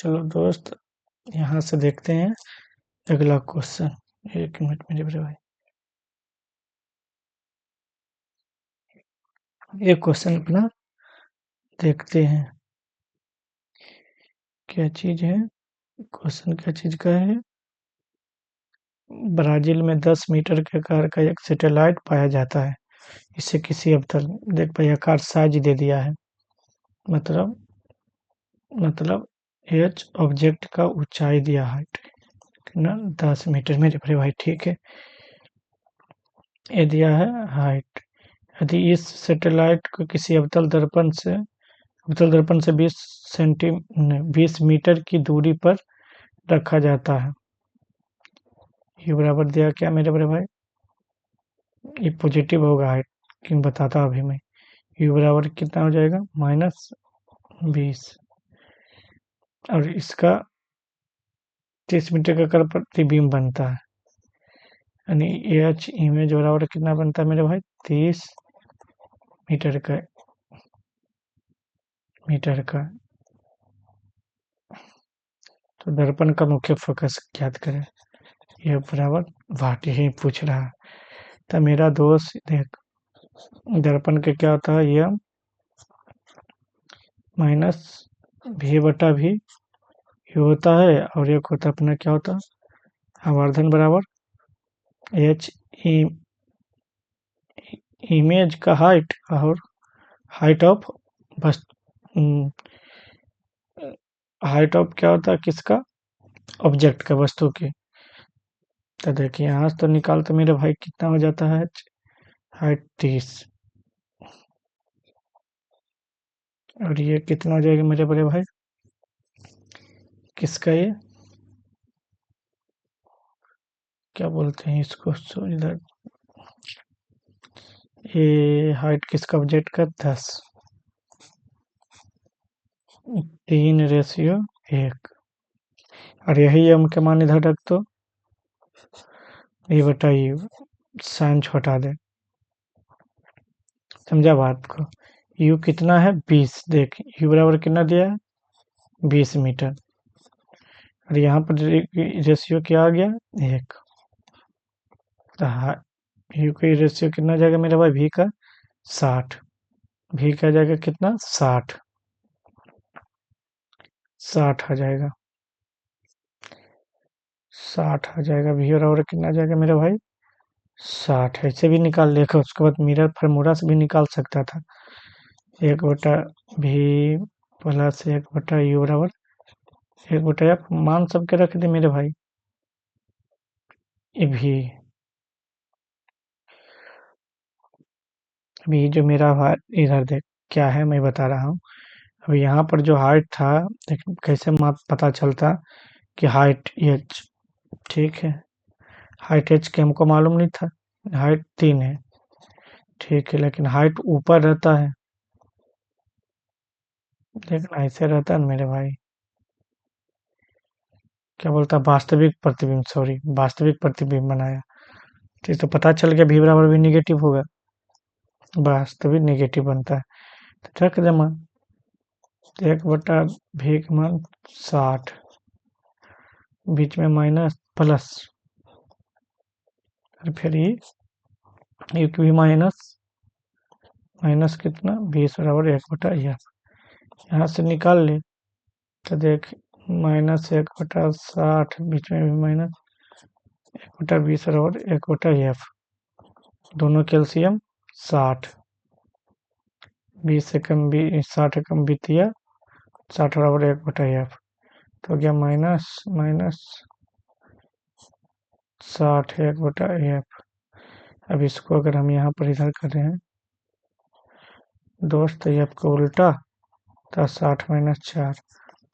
चलो दोस्त, यहाँ से देखते हैं अगला क्वेश्चन। एक मिनट मेरे बड़े भाई, ये क्वेश्चन अपना देखते हैं क्या चीज है। क्वेश्चन क्या चीज का है? ब्राजील में 10 मीटर के आकार का एक सैटेलाइट पाया जाता है। इसे किसी अवतल देख भाई, आकार साइज दे दिया है। मतलब मतलब एच ऑब्जेक्ट का ऊंचाई दिया हाइट ना 10 मीटर मेरे बड़े भाई, ठीक है। ये दिया है हाइट। यदि इस सैटेलाइट को किसी अवतल दर्पण से 20 मीटर की दूरी पर रखा जाता है। यू बराबर दिया क्या मेरे बड़े भाई? ये पॉजिटिव होगा हाइट, क्यों बताता अभी मैं। यू बराबर कितना हो जाएगा? -20। और इसका 30 मीटर का कर प्रतिबिंब बनता है, यानी एच इमेज बराबर कितना बनता है मेरे भाई? 30 मीटर का तो दर्पण का मुख्य फोकस ज्ञात करें। यह बराबर वाट ही पूछ रहा है। तो मेरा दोस्त देख, दर्पण के क्या होता है? यह माइनस भी बटा भी ये होता है, और एक होता अपना क्या होता है? आवर्धन बराबर एच इमेज का हाइट और हाइट ऑफ बस हाइट ऑफ क्या होता है? किसका? ऑब्जेक्ट का, वस्तु की। तो देखिए यहाँ से तो निकाल, तो मेरे भाई कितना हो जाता है? हाइट 30। और ये कितना हो जाएगा मेरे बड़े भाई? किसका ये क्या बोलते हैं इसको? सो इधर ये हाइट किसका? ऑब्जेक्ट का 10। 3:1। और यही हम के मान इधर रख दो, ये बताइए, साइन छोटा दे। समझा बात को? यू कितना है? 20। देख यू बराबर कितना दिया है? 20 मीटर। और यहाँ पर रेशियो क्या आ गया? 1। तो यू का रेशियो कितना जाएगा मेरा भाई? भी का 60। भी का जाएगा कितना? 60। 60 आ जाएगा। 60 आ जाएगा। भी बराबर कितना जाएगा मेरा भाई? 60। ऐसे भी निकाल लेगा, उसके बाद मिरर फॉर्मूला से भी निकाल सकता था। 1/भी प्लस 1/यू बराबर 1/f मान सबके रख दे मेरे भाई। ये भी अभी जो मेरा इधर देख क्या है, मैं बता रहा हूँ। अब यहाँ पर जो हाइट था, देख कैसे माप पता चलता कि हाइट एच, ठीक है। हाइट एच के हमको मालूम नहीं था, हाइट 3 है, ठीक है। लेकिन हाइट ऊपर रहता है, लेकिन ऐसे रहता है ना मेरे भाई, क्या बोलता है? वास्तविक प्रतिबिंब, सॉरी, वास्तविक प्रतिबिंब बनाया। ठीक, तो पता चल गया भी बराबर भी निगेटिव होगा, वास्तविक निगेटिव बनता है। तो रख दे मान 1/भी का मान 60, बीच में माइनस प्लस, और फिर ये भी माइनस कितना? 20 बराबर 1/f। यहाँ से निकाल ले तो देख, -1/60, बीच में भी माइनस 1/20 बराबर 1/f। दोनों कैल्शियम 60। 20 से कम भी 60 कम बीतिया, 60 बराबर 1/f। तो गया माइनस माइनस 60 1/f। अब इसको अगर हम यहाँ पर इधर कर रहे हैं दोस्त, ये आपको उल्टा, तो 60 - 4,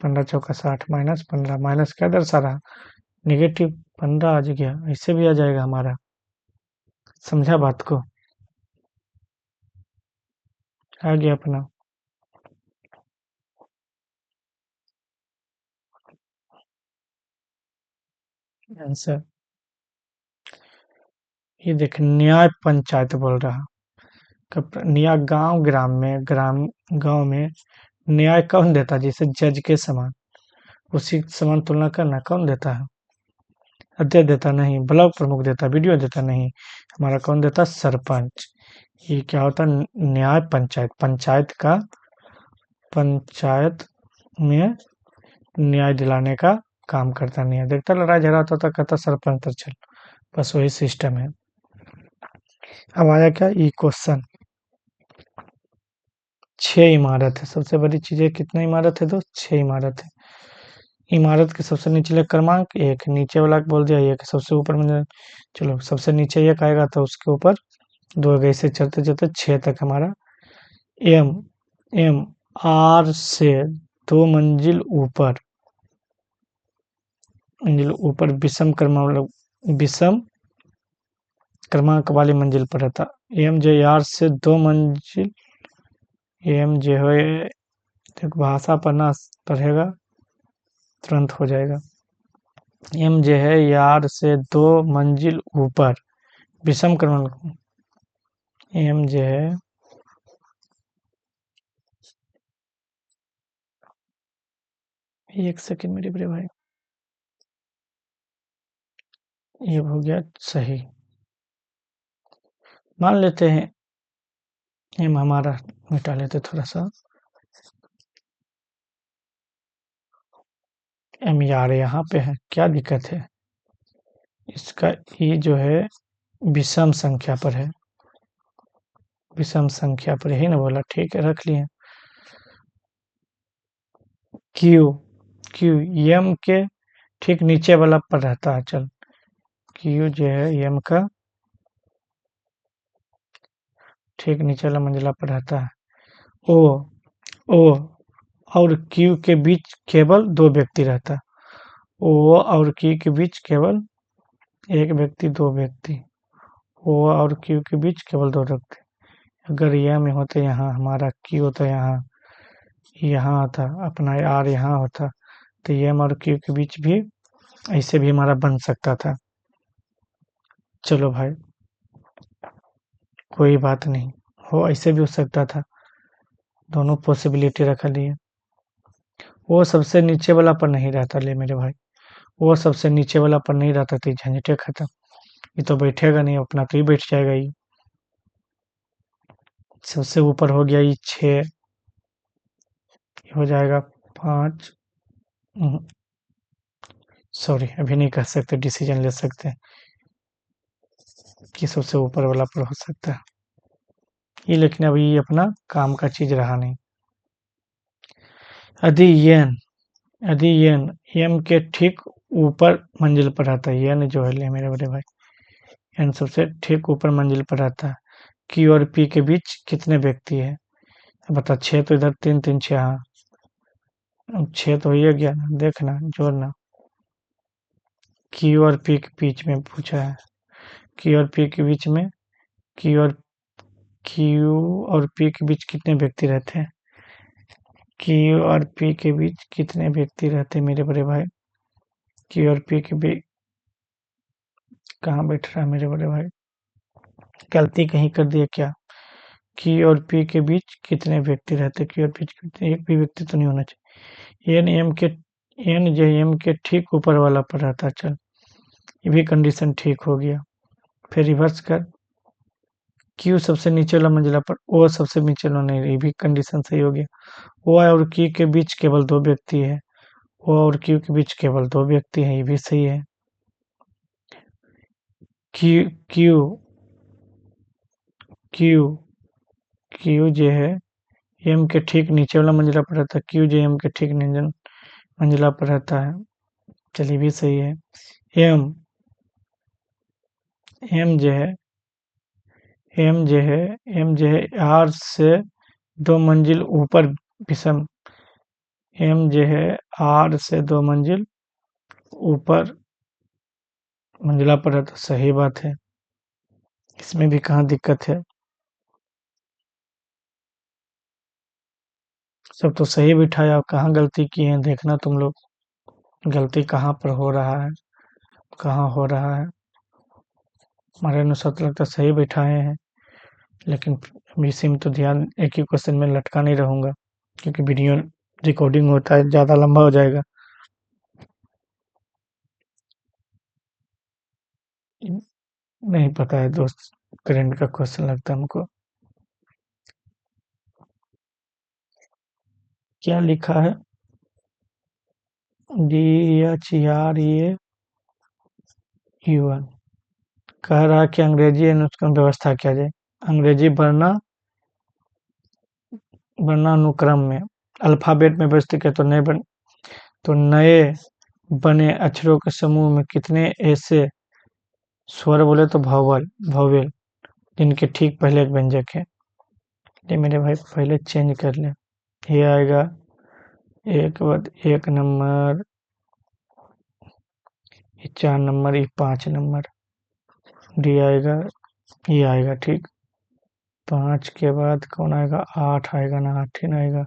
15 चौका 60 -15, माइनस क्या दर्शा रहा? नेगेटिव। 15 आ गया, ऐसे भी आ जाएगा हमारा। समझा बात को? आ गया अपना आंसर। ये देख, न्याय पंचायत बोल रहा। न्याय गांव ग्राम में न्याय कौन देता? जैसे जज के समान। उसी समान तुलना करना कौन देता है? अध्यक्ष देता नहीं, ब्लॉक प्रमुख देता, वीडियो देता नहीं, हमारा कौन देता? सरपंच। ये क्या होता है? न्याय पंचायत, पंचायत में न्याय दिलाने का काम करता नहीं है। देखता लड़ाई झगड़ा होता था, कहता सरपंच तर चल, बस वही सिस्टम है। अब आया क्या? ई क्वेश्चन। 6 इमारत है, सबसे बड़ी चीज है। कितनी इमारत है? 6 इमारत है। इमारत के सबसे निचले क्रमांक 1, नीचे वाला बोल दिया 1, सबसे ऊपर में चलो सबसे नीचे 1 आएगा तो उसके ऊपर 2 आएगा, ऐसे चलते चलते 6 तक हमारा। एम एम आर से 2 मंजिल ऊपर विषम क्रमांक वाली मंजिल पर रहता। एम जे आर से 2 मंजिल, एम जे हो, देखो भाषा पढ़ेगा तुरंत हो जाएगा। एम जे है यार से 2 मंजिल ऊपर विषम क्रमांक। एम जे है, एक सेकंड मेरे बड़े भाई, ये हो गया सही। मान लेते हैं एम हमारा मिटा लेते थोड़ा सा। एम यार यहाँ पे है, क्या दिक्कत है? इसका ये जो है विषम संख्या पर है, विषम संख्या पर ही ना बोला, ठीक है रख लिए। क्यू क्यू एम के ठीक नीचे वाला पर रहता है। चल, क्यू जो है एम का ठीक नीचे वाला मंजिला पर रहता है। ओ ओ और क्यू के बीच केवल 2 व्यक्ति रहता है। ओ और क्यू के बीच केवल 1 व्यक्ति, 2 व्यक्ति। ओ और क्यू के बीच केवल 2 व्यक्ति। अगर एम में होते यहाँ, हमारा क्यू होता यहाँ, यहाँ आता अपना आर यहाँ होता, तो एम और क्यू के बीच भी ऐसे भी हमारा बन सकता था। चलो भाई कोई बात नहीं, हो ऐसे भी हो सकता था, दोनों पॉसिबिलिटी रखा लिए। वो सबसे नीचे वाला पर नहीं रहता ले मेरे भाई, वो सबसे नीचे वाला पर नहीं रहता तो झंझटे खत्म। ये तो बैठेगा नहीं, अपना तो ही बैठ जाएगा। ये सबसे ऊपर हो गया ये 6, हो जाएगा 5। सॉरी अभी नहीं कह सकते, डिसीजन ले सकते कि सबसे ऊपर वाला पर हो सकता है ये, लेकिन अभी ये अपना काम का चीज रहा नहीं। यदि एन एम के ठीक ऊपर मंजिल पर आता है, एन जो है ले मेरे बड़े भाई, एन सबसे ठीक ऊपर मंजिल पर आता है। क्यू और पी के बीच कितने व्यक्ति है? बता, 6 तो इधर 3 3 6, हाँ 6 तो ये गया ना, देखना जोड़ना। क्यू और पी के बीच में पूछा है, क्यू और पी के बीच में, क्यू और पी के बीच कितने व्यक्ति रहते हैं? क्यू और पी के बीच कितने व्यक्ति रहते हैं मेरे बड़े भाई? क्यू और पी के बीच कहाँ बैठ रहा है मेरे बड़े भाई? गलती कहीं कर दिया क्या? क्यू और पी के बीच कितने व्यक्ति रहते हैं? क्यू और पी के बीच एक भी व्यक्ति तो नहीं होना चाहिए। एन जे एम के ठीक ऊपर वाला पर रहता है। चल ये भी कंडीशन ठीक हो गया। फिर रिवर्स कर, क्यू सबसे नीचे वाला मंजिला पर, ओ सबसे नीचे वाला नहीं, ये भी कंडीशन सही हो गया। ओ और क्यू के बीच केवल 2 व्यक्ति है, ओ और क्यू के बीच केवल 2 व्यक्ति हैं, ये भी सही है। क्यू क्यू क्यू क्यू जो है एम के ठीक नीचे वाला मंजिला पर रहता है, क्यू जो एम के ठीक मंजिला पर रहता है। चलिए भी सही है। एम एम जो है एम जो है आर से 2 मंजिल ऊपर विषम, एम जो है आर से 2 मंजिल ऊपर मंजिला पर रहता, सही बात है, इसमें भी कहाँ दिक्कत है, सब तो सही बिठाया। कहाँ गलती की है देखना तुम लोग, गलती कहाँ पर हो रहा है, कहाँ हो रहा है। हमारे अनुसार तो लगता है सही बिठाए हैं, लेकिन इसी में तो ध्यान एक ही क्वेश्चन में लटका नहीं रहूंगा, क्योंकि वीडियो रिकॉर्डिंग होता है, ज़्यादा लंबा हो जाएगा। नहीं पता है दोस्त, करंट का क्वेश्चन लगता है हमको। क्या लिखा है? DHREAUN। कह रहा है कि अंग्रेजी अनुक्रम व्यवस्था किया जाए। अंग्रेजी वर्णानुक्रम में अल्फाबेट में व्यवस्थित है, तो नए बने अक्षरों के समूह में कितने ऐसे स्वर बोले तो वॉवेल जिनके ठीक पहले एक व्यंजक है। ये मेरे भाई पहले चेंज कर ले। ये आएगा एक के बाद 1 नंबर, ये 4 नंबर, ये 5 नंबर। डी आएगा, ये आएगा ठीक। 5 के बाद कौन आएगा? 8 आएगा ना, 8 ही ना आएगा।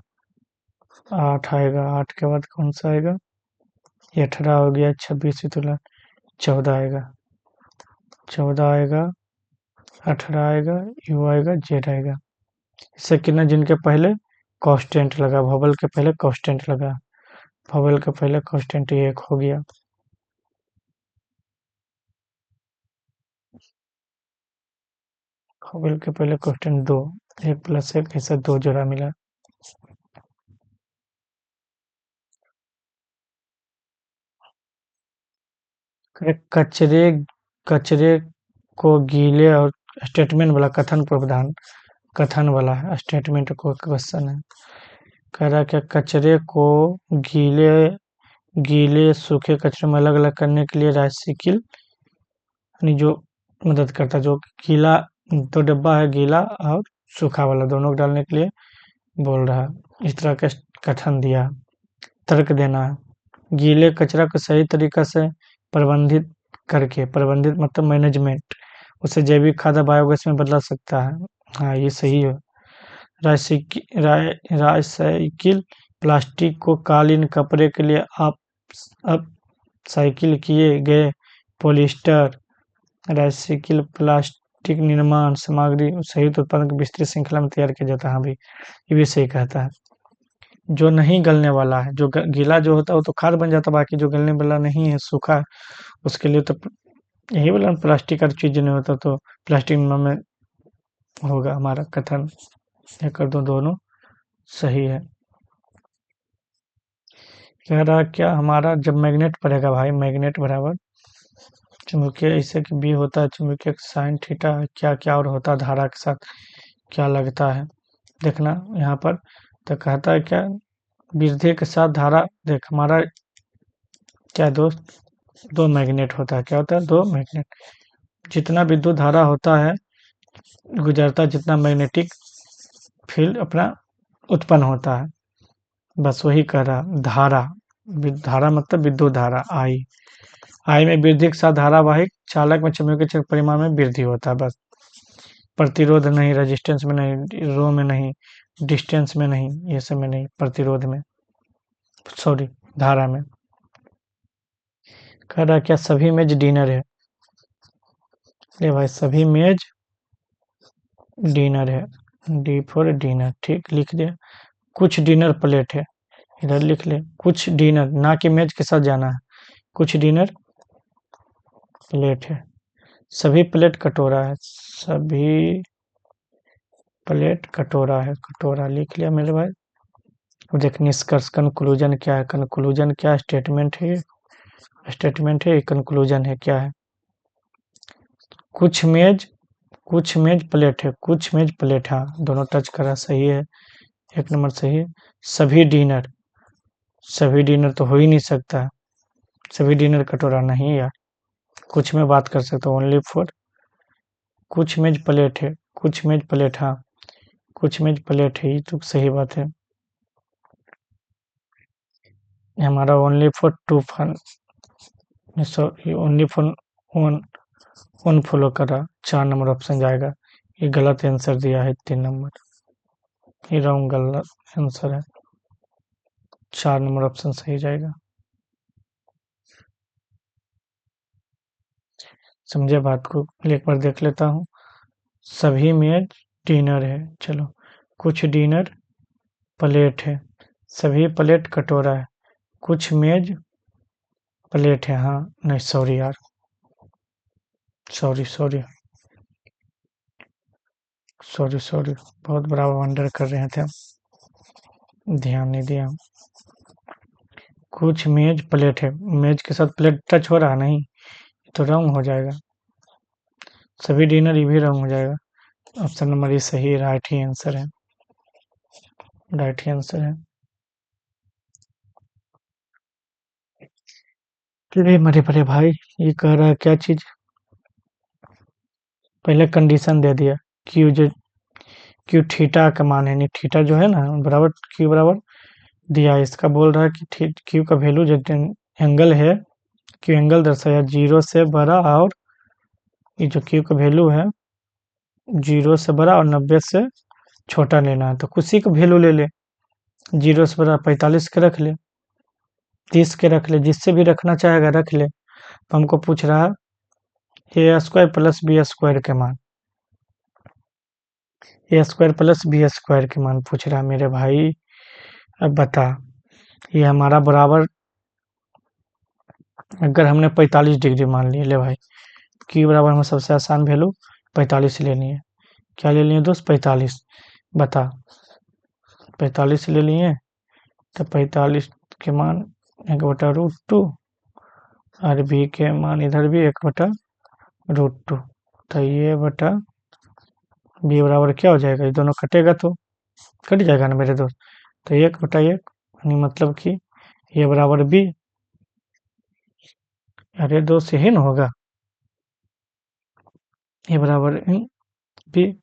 8 आएगा, 8 के बाद कौन सा आएगा? ये 18 हो गया, 26 तुला 14 आएगा। 14 आएगा, 18 आएगा, यू आएगा, जेड आएगा। इससे कितना, जिनके पहले कांस्टेंट लगा, वोवेल के पहले कांस्टेंट लगा, वोवेल के पहले कांस्टेंट, ये एक हो गया। वोवेल के पहले कांस्टेंट 2, 1 + 1 ऐसा 2 जोड़ा मिला। कचरे कचरे को गीले और स्टेटमेंट वाला कथन वाला है, स्टेटमेंट को क्वेश्चन है। कह रहा क्या कचरे को गीले गीले सूखे कचरे में अलग अलग करने के लिए राइसिकल यानी जो मदद करता है, जो गीला 2 डब्बा है, गीला और सूखा वाला दोनों को डालने के लिए बोल रहा है। इस तरह का कथन दिया। तर्क देना है। गीले कचरा को सही तरीका से प्रबंधित मतलब मैनेजमेंट, उसे जैविक खाद बायोगैस में बदला सकता है। हाँ, ये सही है। रासायनिक प्लास्टिक को कालीन कपड़े के लिए अपसाइकिल किए गए पॉलिएस्टर रासायनिक प्लास्टिक निर्माण सामग्री सहित उत्पादन की विस्तृत श्रृंखला में तैयार किया जाता है। हाँ भाई, ये भी सही कहता है। जो नहीं गलने वाला है, जो गीला जो होता है वो तो खाद बन जाता है, बाकी जो गलने वाला नहीं है, सूखा है, उसके लिए तो यही बोला प्लास्टिक का चीज नहीं होता, तो प्लास्टिक में होगा हमारा कथन। ये कर दो, दोनों सही है। कह रहा क्या हमारा जब मैग्नेट पड़ेगा भाई, मैग्नेट बराबर चुंबकीय, ऐसे कि बी होता है चुंबकीय साइन थीटा, क्या क्या और होता है धारा के साथ क्या लगता है, देखना यहाँ पर। तो कहता है क्या, वृद्धि के साथ धारा, देख हमारा क्या दोस्त, 2 मैग्नेट होता है। क्या होता है? 2 मैग्नेट। जितना विद्युत धारा होता है गुजरता, जितना मैग्नेटिक फील्ड अपना उत्पन्न होता है, बस वही कह रहा। धारा मतलब विद्युत धारा आई में वृद्धि के साथ धारावाहिक चालक में चुंबकीय क्षेत्र परिमाण में वृद्धि होता है, बस। प्रतिरोध नहीं, रेजिस्टेंस में नहीं, रो में नहीं, डिस्टेंस में नहीं, ये सब में नहीं, प्रतिरोध में, सॉरी, धारा में। कह रहा क्या सभी मेज डिनर है? ले भाई, सभी मेज डिनर है। डी फॉर डिनर, ठीक लिख दिया। कुछ डिनर प्लेट है, इधर लिख ले। कुछ डिनर, ना कि मेज के साथ जाना है, कुछ डिनर प्लेट है। सभी प्लेट कटोरा है, सभी प्लेट कटोरा है, कटोरा लिख लिया मेरे भाई। अब देख निष्कर्ष, कंक्लूजन क्या है? कंक्लूजन क्या स्टेटमेंट है? स्टेटमेंट है, कंक्लूजन है, क्या है? कुछ मेज प्लेट है, कुछ मेज प्लेट, हाँ दोनों टच करा, सही है, 1 नंबर सही है। सभी डिनर तो हो ही नहीं सकता, सभी डिनर कटोरा नहीं यार, कुछ में बात कर सकता हूँ, ओनली फॉर कुछ मेज प्लेट है, कुछ मेज प्लेट, हाँ कुछ मेज प्लेट है, ये तो सही बात है। हमारा only for 2 fun, sorry only for one one follow करा, 4 नंबर ऑप्शन जाएगा। ये गलत आंसर दिया है, 3 नंबर, ये रॉन्ग गलत आंसर है, 4 नंबर ऑप्शन सही जाएगा। समझे बात को? एक बार देख लेता हूँ। सभी मेज डिनर है, चलो। कुछ डिनर प्लेट है, सभी प्लेट कटोरा है, कुछ मेज प्लेट है, हाँ नहीं सॉरी यार, सॉरी सॉरी सॉरी सॉरी, बहुत बड़ा वंडर कर रहे थे हम, ध्यान नहीं दिया। कुछ मेज प्लेट है, मेज के साथ प्लेट टच हो रहा नहीं, तो रंग हो जाएगा। सभी डिनर ये भी रंग हो जाएगा। ऑप्शन नंबर ए सही, राइट ही आंसर है, राइट ही आंसर है। चलिए मेरे बड़े भाई, ये कह रहा है क्या चीज, पहले कंडीशन दे दिया, क्यू जो क्यू थीटा का मान है, नहीं थीटा जो है ना बराबर क्यू बराबर दिया है, इसका बोल रहा है कि क्यू का वैल्यू जो एंगल है, क्यू एंगल दर्शाया 0 से बड़ा, और ये जो क्यू का वैल्यू है 0 से बड़ा और 90 से छोटा लेना है, तो उसी का वैल्यू ले ले। 0 से बड़ा 45 के रख ले, 30 के रख ले, जिससे भी रखना चाहेगा रख ले। तो हमको पूछ रहा है ए स्क्वायर प्लस बी स्क्वायर के मान, ए स्क्वायर प्लस बी स्क्वायर के मान पूछ रहा है मेरे भाई। अब बता, ये हमारा बराबर, अगर हमने 45 डिग्री मान लिया, ले भाई क्यू बराबर हमें सबसे आसान वैल्यू 45 लेनी है। क्या ले लिए दोस्त, 45। बता, 45 ले लिए, तो 45 के मान 1/√2, और बी के मान इधर भी 1/√2, तो ये बटा बी बराबर क्या हो जाएगा, ये दोनों कटेगा तो कट जाएगा ना मेरे दोस्त, तो 1/1, यानी मतलब कि ये बराबर बी। अरे दोस्त यही ना होगा, ये बराबर बी।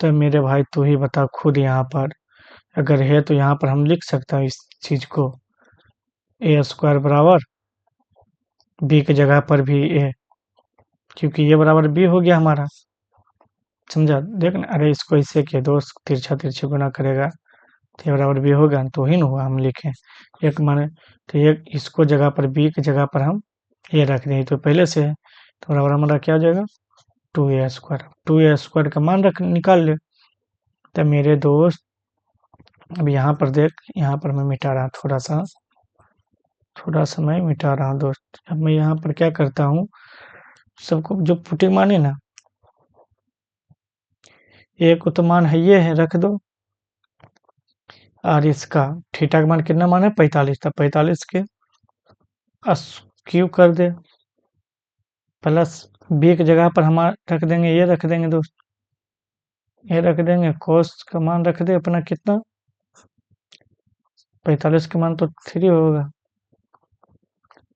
तो मेरे भाई तू ही बता खुद, यहाँ पर अगर है तो यहाँ पर हम लिख सकते हैं इस चीज को, ए स्क्वायर बराबर बी की जगह पर भी ए, क्योंकि ये बराबर बी हो गया हमारा, समझा। देख ना, अरे इसको इससे के दोस्त तिरछा तिरछे गुना करेगा तो ये बराबर बी होगा, तो ही ना हुआ हम लिखे एक माने, तो एक इसको जगह पर बी की जगह पर हम ए रख दें, तो पहले से है, तो बराबर हमारा क्या हो जाएगा, 2a²। 2a² का मान रख निकाल ले। तो मेरे दोस्त अब यहाँ पर देख, यहाँ पर मैं मिटा रहा थोड़ा सा मैं मिटा रहा हूँ दोस्त। अब मैं यहाँ पर क्या करता हूँ, सबको जो पुटिंग माने ना, ए को तो मान है ये है रख दो, और इसका थीटा का मान कितना मान है 45, था 45 के क्यू कर दे, प्लस बी की जगह पर हम रख देंगे, ये रख देंगे दोस्त, ये रख देंगे, कोस का मान रख दे अपना कितना, 45 का मान तो 3 होगा।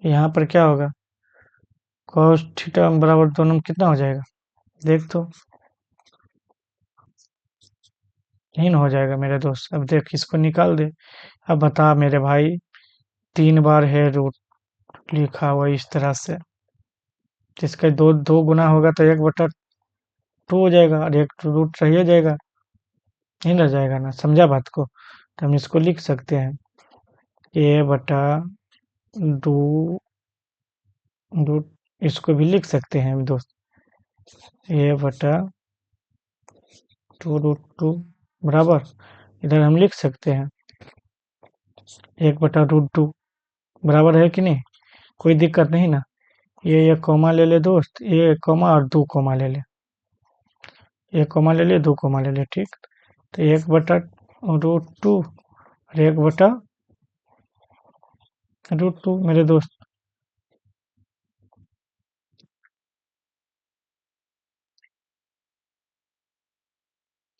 यहाँ पर क्या होगा, कॉस थीटा बराबर दोनों में कितना हो जाएगा, देख तो 3 हो जाएगा मेरे दोस्त। अब देख इसको निकाल दे। अब बता मेरे भाई, 3 बार है रूट लिखा हुआ इस तरह से, जिसका दो दो गुना होगा तो 1/2 हो जाएगा, और एक रूट रह जाएगा, नहीं रह जाएगा ना, समझा बात को। तो हम इसको लिख सकते हैं a/2 रूट, इसको भी लिख सकते हैं दोस्त, a/2√2 बराबर, इधर हम लिख सकते हैं 1/√2 बराबर है कि नहीं, कोई दिक्कत नहीं ना। ये कॉमा ले ले दोस्त, ये कॉमा और 2 कॉमा ले ले, 1 कॉमा ले ले 2 कॉमा ले ले, ठीक। तो 1/√2 और 1/√2 मेरे दोस्त।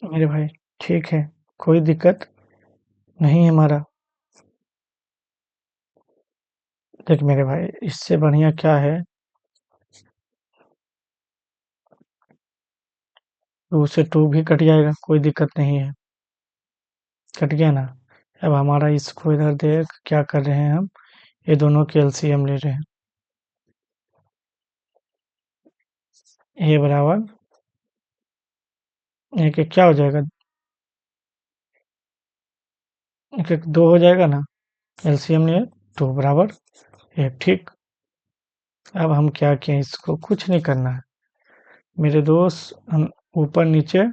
मेरे भाई ठीक है, कोई दिक्कत नहीं है हमारा। देख मेरे भाई, इससे बढ़िया क्या है, 2 से 2 भी कट जाएगा, कोई दिक्कत नहीं है, कट गया ना। अब हमारा इसको इधर देख क्या कर रहे हैं हम, ये दोनों के एलसीएम ले रहे हैं। ए बराबर एक एक क्या हो जाएगा, एक एक 2 हो जाएगा ना, एलसीएम लिए 2 बराबर 1, ठीक। अब हम क्या किए, इसको कुछ नहीं करना है मेरे दोस्त, हम ऊपर नीचे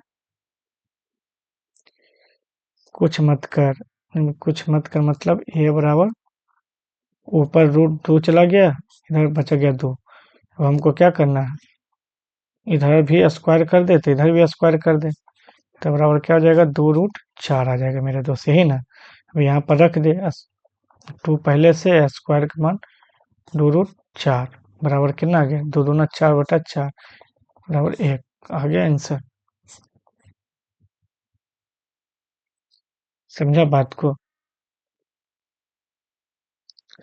कुछ मत कर मतलब ए बराबर ऊपर √2 चला गया, इधर बचा गया 2। अब हमको क्या करना है, इधर भी स्क्वायर कर दे तो इधर भी स्क्वायर कर दे, तो बराबर क्या हो जाएगा, 2√4 आ जाएगा मेरे दोस्त, यही ना। अब यहाँ पर रख दे 2 पहले से, स्क्वायर का मान 2√4 बराबर कितना आ गया, 2×4 बराबर 1 आ गया आंसर। समझा बात को?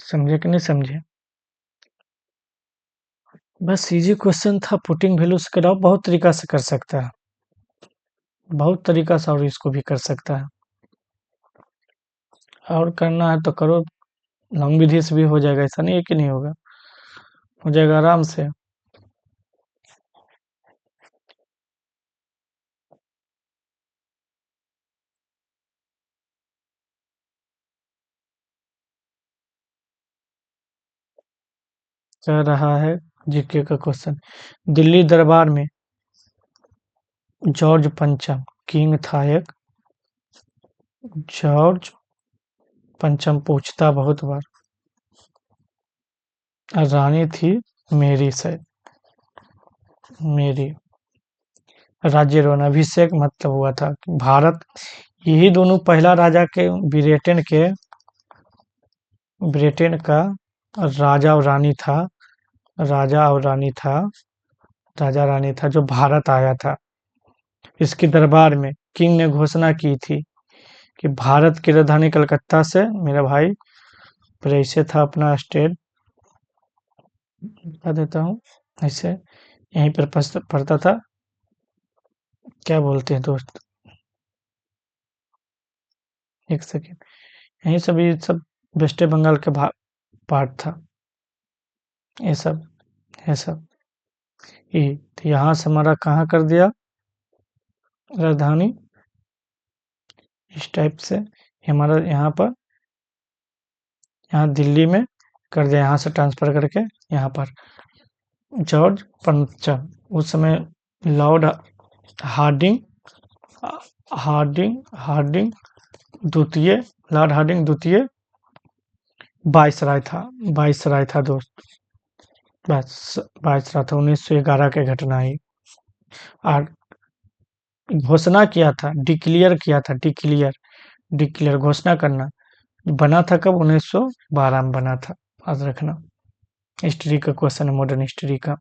समझे कि नहीं समझे? बस इजी क्वेश्चन था, पुटिंग वैल्यूज कराओ, बहुत तरीका से कर सकता है, बहुत तरीका से, और इसको भी कर सकता है, और करना है तो करो, लॉन्ग विधि से भी हो जाएगा, ऐसा नहीं है कि नहीं होगा, हो जाएगा आराम से। कह रहा है जीके का क्वेश्चन, दिल्ली दरबार में जॉर्ज पंचम किंग था एक, जॉर्ज पंचम पूछता बहुत बार, और रानी थी मेरी से, मेरी, राज्य अभिषेक मतलब हुआ था भारत, यही दोनों पहला राजा के, ब्रिटेन का राजा और रानी था, राजा और रानी था, राजा रानी था जो भारत आया था, इसके दरबार में किंग ने घोषणा की थी कि भारत की राजधानी कलकत्ता से, मेरा भाई, फिर ऐसे था अपना स्टेट, बता देता हूँ, ऐसे यहीं पर पढ़ता था, क्या बोलते हैं दोस्त, एक सेकेंड, यही सब, ये सब वेस्ट बंगाल के पार्ट था, ये सब, ये सब, ये तो यहाँ से हमारा कहाँ कर दिया राजधानी, इस टाइप से हमारा यहाँ पर, यहाँ दिल्ली में कर दिया, यहाँ से ट्रांसफर करके यहाँ पर, जॉर्ज पंचम, उस समय लॉर्ड हार्डिंग, हार्डिंग द्वितीय, लॉर्ड हार्डिंग द्वितीय वायसराय था, वायसराय था दोस्त, बस वायसराय था, 1911 की घटना ही, और घोषणा किया था, डिक्लेयर किया था, डिक्लेयर, डिक्लेयर घोषणा करना, बना था कब, 1912 में बना था, याद रखना, हिस्ट्री का क्वेश्चन है, मॉडर्न हिस्ट्री का।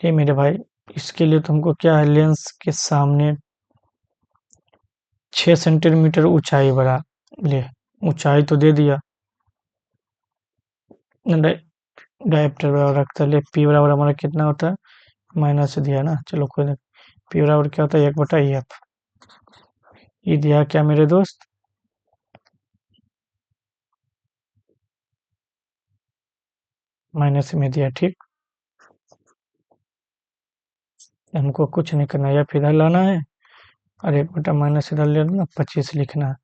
ये मेरे भाई, इसके लिए तुमको क्या है, लेंस के सामने 6 सेंटीमीटर ऊंचाई बढ़ा ले, ऊंचाई तो दे दिया, डायप्टर बराबर रखता ले, पी बराबर हमारा कितना होता है, माइनस दिया ना, चलो कोई नहीं, पी बराबर क्या होता है, 1/f, ये दिया क्या मेरे दोस्त, माइनस में दिया, ठीक, हमको कुछ नहीं करना, या फिर इधर लाना है, और 1/- इधर ले लेना, 25 लिखना है,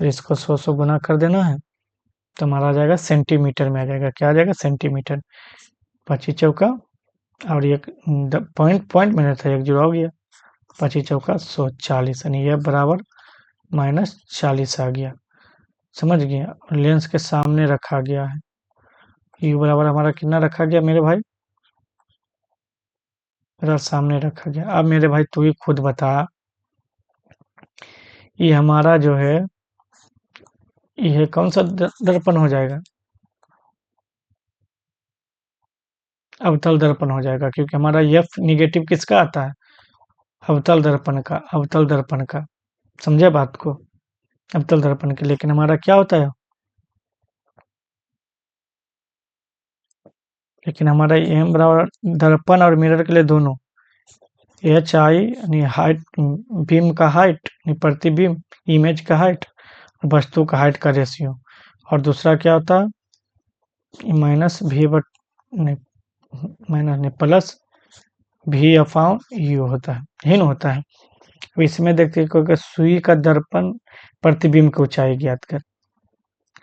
और इसको 100 गुना कर देना है, तो हमारा आ जाएगा सेंटीमीटर में, आ जाएगा, क्या आ जाएगा, सेंटीमीटर, 25 चौका, और एक पॉइंट पॉइंट में था, एक जुड़ा हो गया, 25 चौका 140, यानी यह बराबर -40 आ गया, समझ गया, लेंस के सामने रखा गया है, यू बराबर हमारा कितना रखा गया मेरे भाई, मेरा सामने रखा गया, अब मेरे भाई तू ही खुद बता, ये हमारा जो है, ये कौन सा दर्पण हो जाएगा, अवतल दर्पण हो जाएगा, क्योंकि हमारा एफ निगेटिव किसका आता है, अवतल दर्पण का, अवतल दर्पण का, समझे बात को, अवतल दर्पण के, लेकिन हमारा क्या होता है, लेकिन हमारा एम बराबर दर्पण और मिरर के लिए दोनों, एच आई यानी हाइट, बीम का हाइट यानी प्रतिबिंब, इमेज का हाइट, वस्तु का हाइट का रेशियो, और दूसरा क्या होता है, माइनस भी बट, माइनस नहीं, प्लस भी अपॉन यू होता है, हीन होता है। अब इसमें देखते हैं कि सुई का दर्पण प्रतिबिंब की ऊंचाई ज्ञात कर,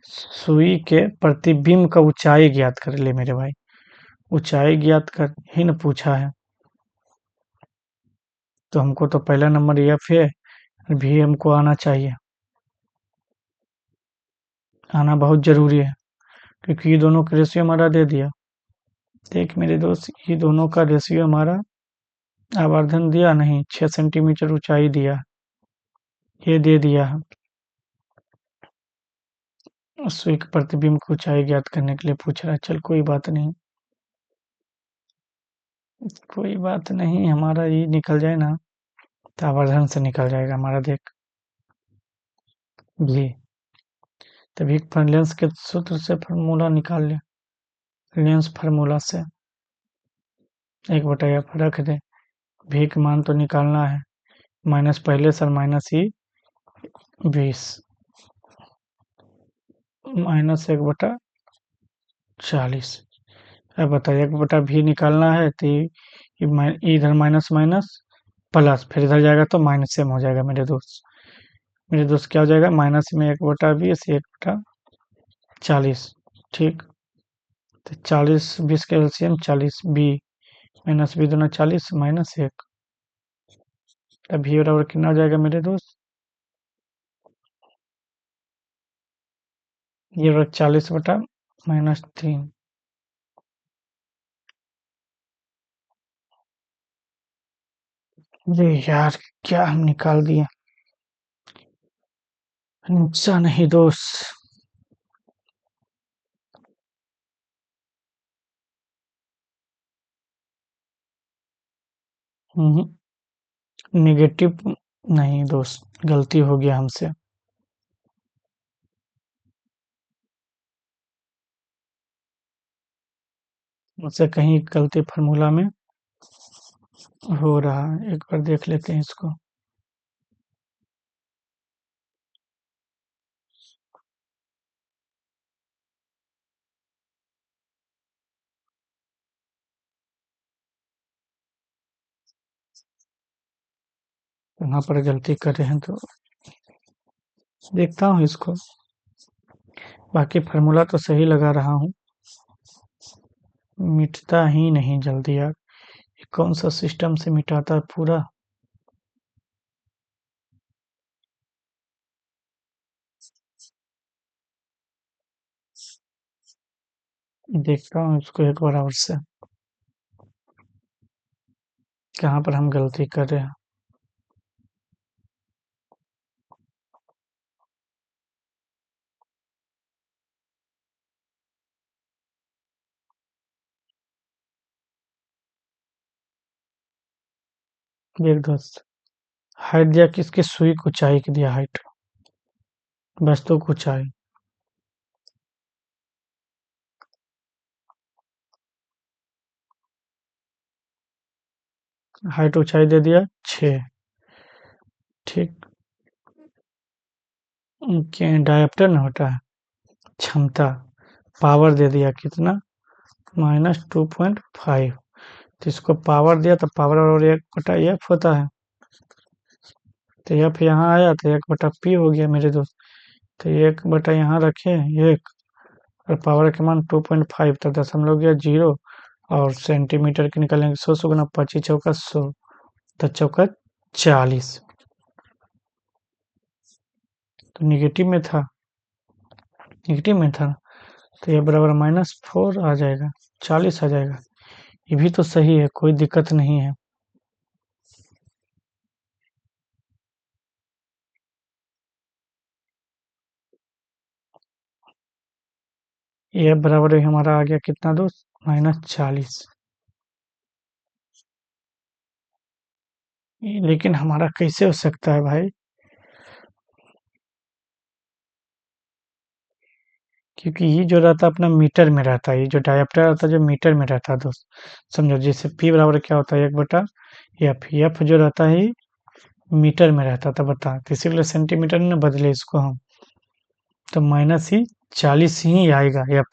सुई के प्रतिबिंब का ऊंचाई ज्ञात कर ले मेरे भाई, ऊंचाई ज्ञात कर ही न पूछा है, तो हमको तो पहला नंबर एफ है, भी हमको आना चाहिए, आना बहुत जरूरी है, क्योंकि ये दोनों का रेशियो हमारा दे दिया, देख मेरे दोस्त, ये दोनों का रेशियो हमारा आवर्धन दिया नहीं, 6 सेंटीमीटर ऊंचाई दिया, ये दे दिया है। उससे एक प्रतिबिंब की ऊंचाई ज्ञात करने के लिए पूछ रहा है। चल कोई बात नहीं, कोई बात नहीं, हमारा ये निकल जाए ना तो आवर्धन से निकल जाएगा हमारा। देख भी, तभी लेंस के सूत्र से फार्मूला निकाल ले। लेंस फार्मूला से 1/f रख दे। भी का मान तो निकालना है, माइनस पहले सर माइनस ही 20 माइनस 1/40। अब बता, 1/v निकालना है तो इधर माइनस माइनस प्लस, फिर इधर जाएगा तो माइनस सेम हो जाएगा मेरे दोस्त। मेरे दोस्त क्या हो जाएगा, माइनस में 1/20 1/40। ठीक, तो 40 20 का एलसीएम 40, बी माइनस बी दोनों 40 माइनस 1। अब भी बराबर कितना हो जाएगा मेरे दोस्त, ये 40/-3। अरे यार, क्या हम निकाल दिए, नुकसान नहीं दोस्त। नेगेटिव नहीं दोस्त, गलती हो गया हमसे। मुझसे कहीं गलती फार्मूला में हो रहा है, एक बार देख लेते हैं इसको। वहां पर गलती कर रहे हैं तो देखता हूँ इसको। बाकी फार्मूला तो सही लगा रहा हूँ, मिटता ही नहीं जल्दी यार। ये कौन सा सिस्टम से मिटाता है पूरा। देखता हूँ इसको एक बार और से, कहाँ पर हम गलती कर रहे हैं। देख दोस्त, हाइट दिया किसकी, सुई की ऊंचाई की दिया हाइट, वस्तु की ऊंचाई। हाइट ऊंचाई दे दिया 6। ठीक, डायप्टर में होता है क्षमता, पावर दे दिया कितना, -2.5। तो इसको पावर दिया तो पावर और 1/f होता है, तो एफ यहाँ आया तो 1/p हो गया मेरे दोस्त। तो 1 यहाँ रखे 1, और पावर के मान 2.5, तो दशमलव गया 0, और सेंटीमीटर के निकलेंगे 100 100 गुना 25 चौका 100, तो चौका 40। तो निगेटिव में था, नेगेटिव में था, तो ये बराबर -4 आ जाएगा, 40 आ जाएगा। ये भी तो सही है, कोई दिक्कत नहीं है। ये बराबर है हमारा आ गया कितना दोस्त, -40। लेकिन हमारा कैसे हो सकता है भाई, क्योंकि ये जो रहता है अपना मीटर में रहता है, ये जो डायप्टर रहता है जो मीटर में रहता है दोस्त। समझो, जैसे पी बराबर क्या होता है, 1/f, एफ जो रहता है मीटर में रहता था, बता, तो इसीलिए सेंटीमीटर में बदले इसको हम, तो -40 ही आएगा एफ,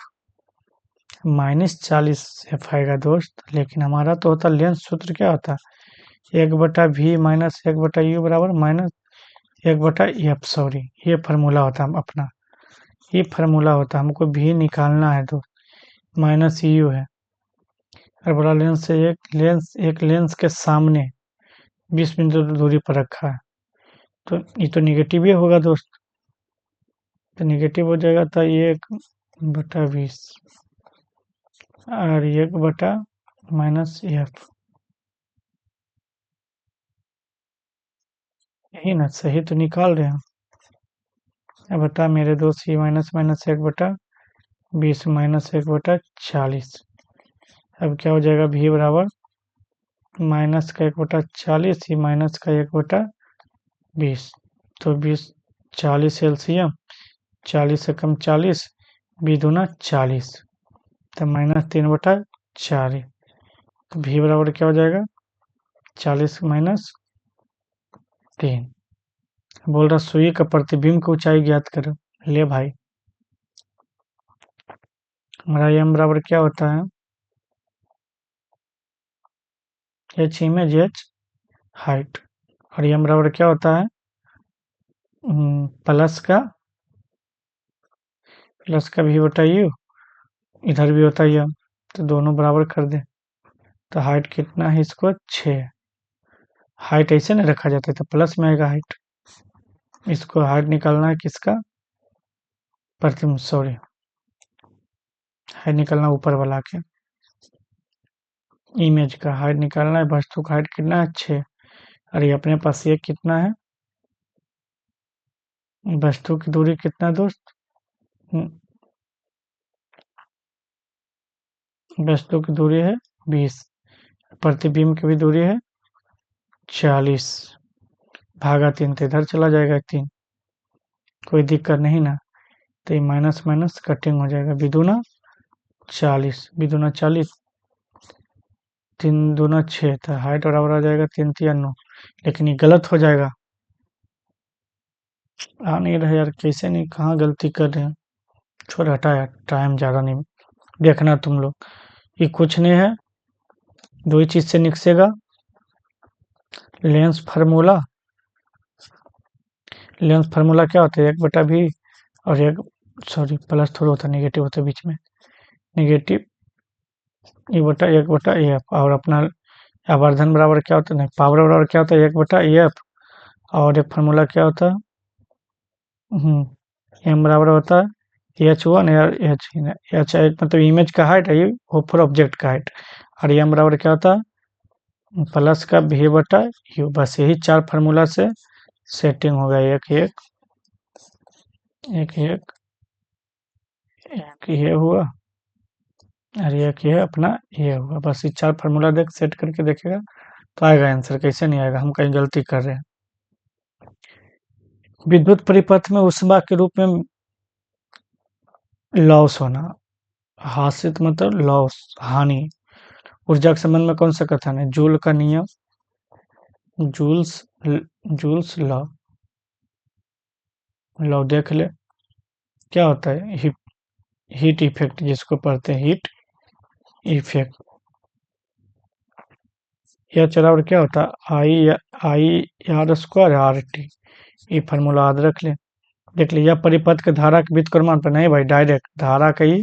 -40 आएगा दोस्त। लेकिन हमारा तो होता लेंस सूत्र क्या होता, 1/v माइनस 1/u बराबर -1/f, सॉरी, ये फार्मूला होता है अपना, ये फार्मूला होता है, हमको भी निकालना है तो -u है, और बड़ा लेंस से एक लेंस के सामने 20 मीटर दूरी पर रखा है, तो ये तो निगेटिव ही होगा दोस्त। तो निगेटिव हो जाएगा, तो ये 1/20। R1/-F। यही ना, सही तो निकाल रहे हैं। अब बता मेरे दोस्त, ये -(1/20 - 1/40)। अब क्या हो जाएगा, v बराबर माइनस का 1/40, ये माइनस का 1/20। तो 20 40 एलसीएम, 40 से कम 40, 20×2 40, तो -3/4। तो v बराबर क्या हो जाएगा, 40 - 3। बोल रहा सुई का प्रतिबिंब की ऊंचाई ज्ञात करो। ले भाई, हमारा m बराबर क्या होता है, h इमेज, h हाइट। और m बराबर क्या होता है, प्लस का v/u, इधर भी होता है m, तो दोनों बराबर कर दे। तो हाइट कितना है, इसको 6। हाइट ऐसे नहीं रखा जाता है, तो प्लस में आएगा हाइट। इसको हाइट निकालना है किसका, प्रतिबिंब, सॉरी, हाइट निकालना ऊपर वाला के, इमेज का हाइट निकालना है। वस्तु का हाइट कितना है, 6। और ये अपने पास ये कितना है, वस्तु की दूरी कितना है दोस्त, वस्तु की दूरी है 20, प्रतिबिंब की भी दूरी है 40, भागा 3, तो इधर चला जाएगा 3, कोई दिक्कत नहीं ना। तो ये माइनस माइनस कटिंग हो जाएगा, विदुना 40, विदुना 40, 3×2 = 6, तो हाइट बराबर आ जाएगा 3×3 = 9। लेकिन ये गलत हो जाएगा, आ नहीं रहा यार, कैसे नहीं, कहाँ गलती कर रहे हैं। छोड़, हटा यार, टाइम ज़्यादा नहीं देखना तुम लोग। ये कुछ नहीं है, दो ही चीज़ से निकसेगा, लेंस फार्मूला। लेंस फार्मूला क्या होता है, 1/v और एक, सॉरी प्लस थोड़ा होता है, नेगेटिव होता है बीच में, नेगेटिव E/1/F। और अपना आवर्धन बराबर क्या होता है, नहीं, पावर बराबर क्या होता है, 1/F। और एक फार्मूला क्या होता है, m बराबर होता है h1 या h मतलब इमेज का हाइट है, ये ऊपर ऑब्जेक्ट का हाइट। और m बराबर क्या होता है, प्लस का v/u। बस यही 4 फार्मूला से सेटिंग होगा, एक एक एक एक एक ये हुआ, और एक ये अपना ये हुआ। बस ये 4 फार्मूला देख, सेट करके देखेगा तो आएगा आंसर, कैसे नहीं आएगा, हम कहीं गलती कर रहे हैं। विद्युत परिपथ में ऊष्मा के रूप में लॉस होना, हासित मतलब लॉस, हानि। ऊर्जा के संबंध में कौन सा कथन है, जूल का नियम, जूल्स जूल्स लॉ। लॉ देख ले, क्या होता है, हीट इफेक्ट, जिसको पढ़ते हैं हीट इफेक्ट। यह चला क्या होता है, I/R²RT। ये फार्मूला याद रख ले। देख ले, यह परिपथ के धारा के व्युत्क्रमण पर, नहीं भाई, डायरेक्ट धारा का ही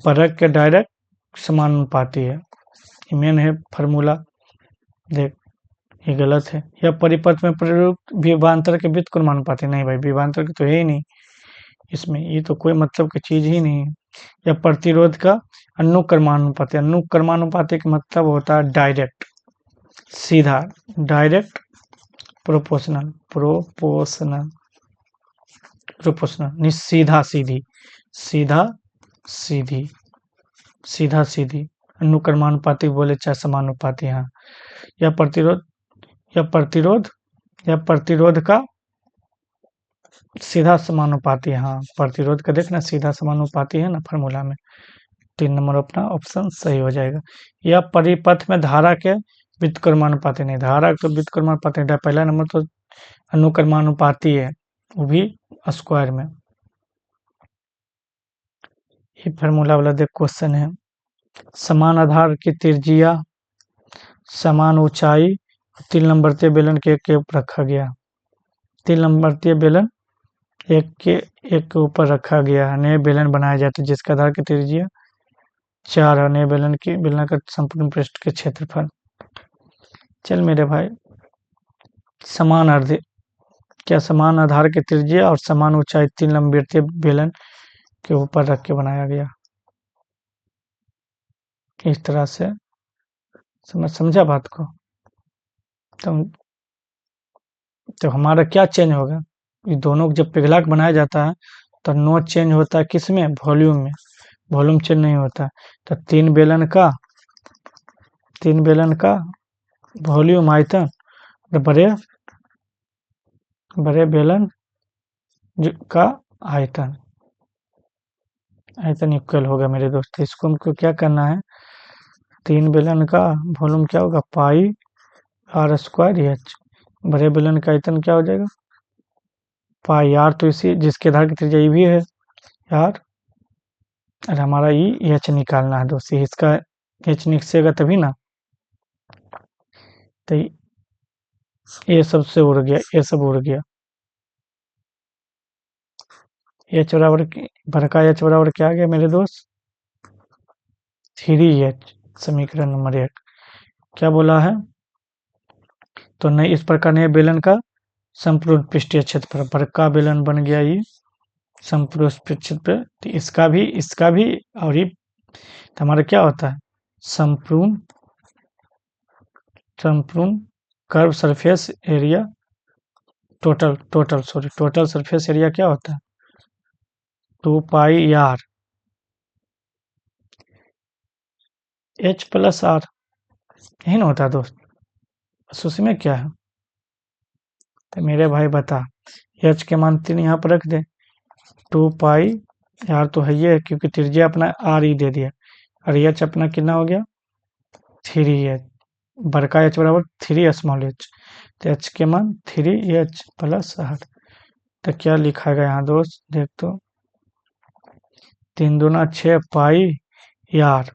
वर्ग के डायरेक्ट समानुपाती है, ये मेन है फार्मूला। देख, ये गलत है। यह परिपथ में प्रयुक्त विभवांतर के व्युत्क्रमानुपाती, नहीं भाई, विभवांतर की तो है ही नहीं इसमें, ये तो कोई मतलब की चीज ही नहीं है। यह प्रतिरोध का अनुक्रमानुपाती, अनुक्रमानुपाती का मतलब होता है डायरेक्ट, सीधा, डायरेक्ट प्रोपोर्शनल, प्रोपोर्शनल, सीधा सीधी, सीधा सीधी, सीधा सीधी, अनुक्रमानुपाती बोले चाहे समानुपाती। हाँ, यह प्रतिरोध यह प्रतिरोध यह प्रतिरोध का सीधा समानुपाती, हाँ, प्रतिरोध का देखना सीधा समानुपाती है ना फार्मूला में। 3 नंबर अपना ऑप्शन सही हो जाएगा। यह परिपथ में धारा के व्युत्क्रमानुपाती, नहीं, धारा के व्युत्क्रमानुपाती नहीं, पहला नंबर तो अनुक्रमानुपाती है, वो भी स्क्वायर में। ये फार्मूला वाला देख क्वेश्चन है, समान आधार की त्रिज्या, समान ऊंचाई, 3 नंबरीय बेलन के एक के ऊपर रखा गया। 3 नंबरीय बेलन एक के ऊपर रखा गया है, नए बेलन बनाया जाता है जिसका आधार की त्रिज्या 4 है, नए बेलन की बेलनाकार संपूर्ण पृष्ठ के क्षेत्रफल। चल मेरे भाई, समान अर्ध, क्या समान आधार की त्रिज्या और समान ऊंचाई 3 नंबरीय बेलन के ऊपर रख के बनाया गया। इस तरह से समझा बात को। तो हमारा क्या चेंज होगा, ये दोनों को जब पिघला के बनाया जाता है तो नो चेंज होता है किसमें, वॉल्यूम में, वॉल्यूम चेंज नहीं होता। तो तीन बेलन का वॉल्यूम आयतन बड़े बड़े बेलन का आयतन आयतन इक्वल होगा मेरे दोस्त। इसको हमको क्या करना है, तीन बेलन का वॉल्यूम क्या होगा, पाई आर स्क्वायर एच, बड़े बेलन का आयतन क्या हो जाएगा, पाई आर, तो इसी जिसके आधार की त्रिज्या ये भी है यार, और हमारा ई एच निकालना है दोस्त, इसका एच निकसेगा तभी ना। तो ये सबसे उड़ गया, ये सब उड़ गया। एच बराबर बड़का एच बराबर क्या आ गया मेरे दोस्त, 3h, समीकरण नंबर 1। क्या बोला है, तो नहीं, इस प्रकार नए बेलन का संपूर्ण पृष्ठीय क्षेत्रफल, बड़का बेलन बन गया ये संपूर्ण पृष्ठीय क्षेत्र, तो इसका भी और ये हमारा क्या होता है, संपूर्ण curve surface area, total surface area क्या होता है, 2 पाई आर एच प्लस आर, यही ना होता है दोस्त। बस उसी में क्या है, तो मेरे भाई बता, एच के मान 3 यहाँ पर रख दे, 2 पाई आर तो है ये, क्योंकि त्रिज्या अपना आर ही दे दिया, और एच अपना कितना हो गया, 3h, बड़का एच बराबर 3 स्मॉल एच, तो एच के मान 3h प्लस आर। तो क्या लिखा गया यहाँ दोस्त, देख तो, 3 दूना 6 पाई आर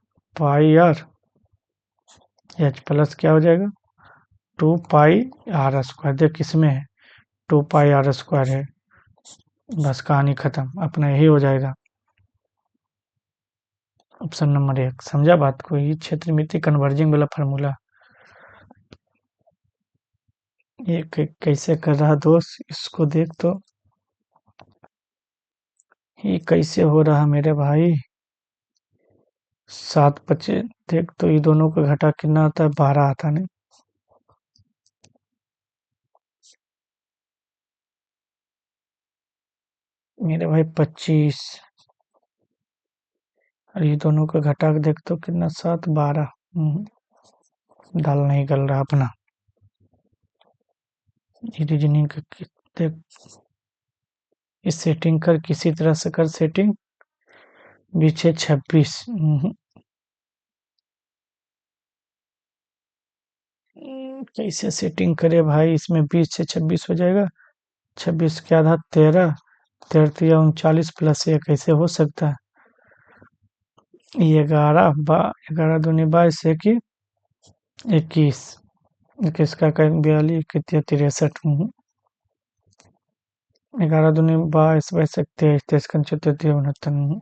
एच प्लस क्या हो जाएगा, 2 पाई आर स्क्वायर, देख किसमें है, 2 पाई आर स्क्वायर है, बस कहानी खत्म, अपना यही हो जाएगा ऑप्शन नंबर 1। समझा बात को, ये क्षेत्रमिति कन्वर्जिंग वाला फार्मूला, ये कैसे कर रहा दोस्त, इसको देख तो, ये कैसे हो रहा मेरे भाई, 7 25, देख तो ये दोनों का घटा कितना आता है, 12 आता नहीं, मेरे भाई 25, और ये दोनों का घटा के देख तो कितना, 7 12, दाल नहीं गल रहा अपना, ये रीजनिंग का देख, इस सेटिंग कर, किसी तरह से कर सेटिंग, 26 कैसे सेटिंग करे भाई, इसमें 20 से 26 हो जाएगा, 26 के आधा 13, 13 या 39 प्लस 1, कैसे हो सकता है, ये 11 दूनी 22 की 21, 21 का 42, कितने 63, 11 दूनी 22, 22 23, 23 का 34, 69,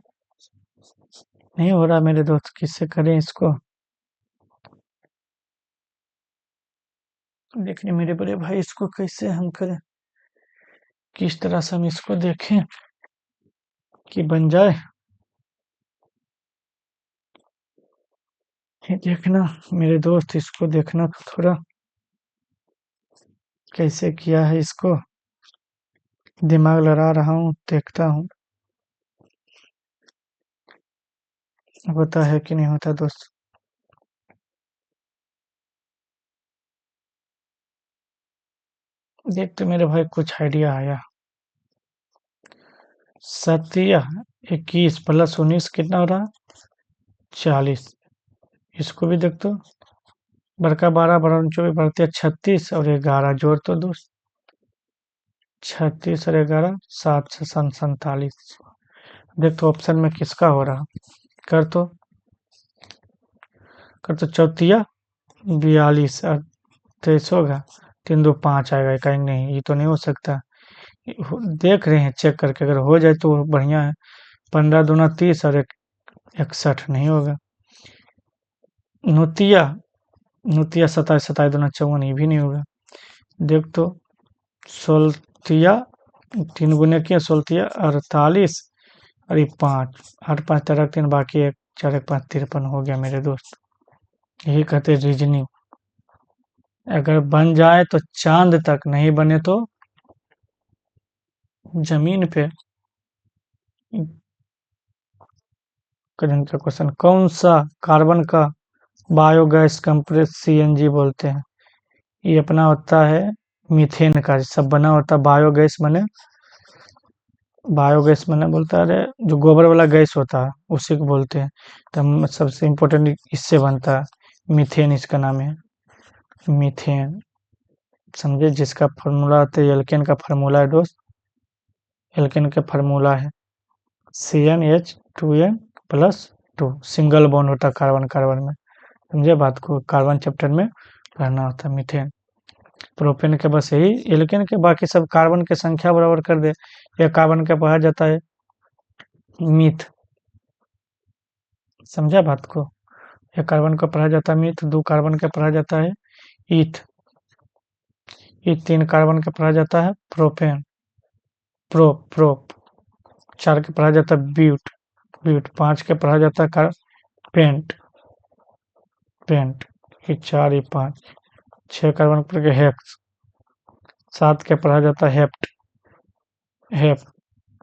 नहीं हो रहा मेरे दोस्त, किससे करें इसको, देखने मेरे बड़े भाई, इसको कैसे हम करें, किस तरह से हम इसको देखें कि बन जाए, ये देखना मेरे दोस्त, इसको देखना थोड़ा, कैसे किया है इसको, दिमाग लड़ा रहा हूँ, देखता हूँ होता है कि नहीं होता दोस्त। देख तो मेरे भाई कुछ आइडिया आया, 21 प्लस 19 कितना हो रहा, 40, इसको भी देख तो, बड़का 12 बड़ा 24 बढ़ते 36, और 11 जोड़ तो दोस्त, 36 और 11 7 से 47, देख तो ऑप्शन में किसका हो रहा, कर तो, 34 42 और 23 होगा, 3 2 5 आएगा, कहीं नहीं, ये तो नहीं हो सकता, देख रहे हैं चेक करके, अगर हो जाए तो बढ़िया है, 15 दूना 30 और 61 नहीं होगा, नोतिया नोतिया 27 27 दूना 54, ये भी नहीं होगा, देख तो, सोलतिया 3 गुने किया, सोलतिया 48, और ये 5, 8 5 13 3 बाकी 1 4 एक 5 53 हो गया मेरे दोस्त। यही कहते रीजनिंग। अगर बन जाए तो चांद तक, नहीं बने तो जमीन पे। करंट का क्वेश्चन, कौन सा कार्बन का बायोगैस कंप्रेस सीएनजी बोलते हैं? ये अपना होता है मीथेन का सब बना होता है। बायोगैस मैंने बोलता है, अरे जो गोबर वाला गैस होता है उसी को बोलते हैं। तो हम सबसे इम्पोर्टेंट इससे बनता है, मीथेन इसका नाम है, मीथेन। समझे, जिसका फार्मूला होता है एल्केन का फार्मूला है दोस्त, एल्केन का फार्मूला है CnH2n+2। सिंगल बॉन्ड होता है कार्बन कार्बन में। समझे बात को, कार्बन चैप्टर में पढ़ना होता है मीथेन। प्रोपेन के बस यही, एल्केन के बाकी सब कार्बन की संख्या बराबर कर दे। एक कार्बन का पढ़ा जाता है मीथ। समझा बात को, एक कार्बन का पढ़ा जाता है मीथ, 2 कार्बन का पढ़ा जाता है ईथ, ये 3 कार्बन का पढ़ा जाता है प्रोपेन, प्रोप 4 के पढ़ा जाता है ब्यूट 5 के पढ़ा जाता है पेंट पेंट, ये 4 ये 5, 6 कार्बन पर के हेक्स, 7 के पढ़ा जाता है हेप्ट,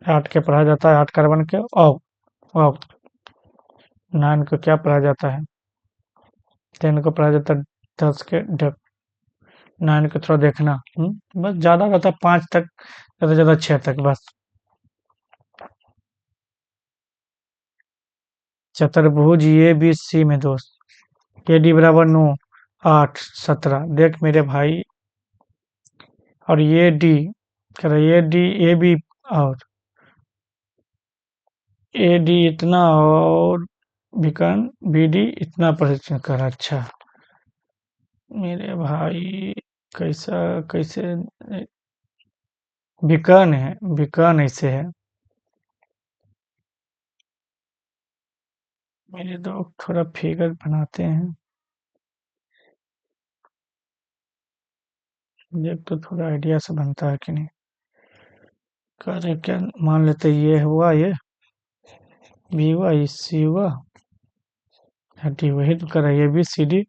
8 के पढ़ा जाता है 8 कार्बन के ऑक्ट, 9 को क्या पढ़ा जाता है, 10 को पढ़ा जाता है 10 के डक, 9 को थोड़ा देखना। बस ज़्यादा रहता है 5 तक, ज़्यादा से ज़्यादा 6 तक बस। चतुर्भुज ए बी सी में दोस्त, ए डी बराबर 9 8 17, देख मेरे भाई। और ये डी, कह रहा ये डी ए बी, और ए डी इतना, और विकर्ण बी डी इतना परीक्षण कर। अच्छा मेरे भाई, कैसा कैसे विकर्ण है, विकर्ण ऐसे है मेरे दोस्त। थोड़ा फिगर बनाते हैं, देख तो थोड़ा आइडिया से बनता है कि नहीं। करे क्या, मान लेते ये हुआ, ये बी हुआ, सी हुआ, डी वही तो कर रहा है, ये B C D.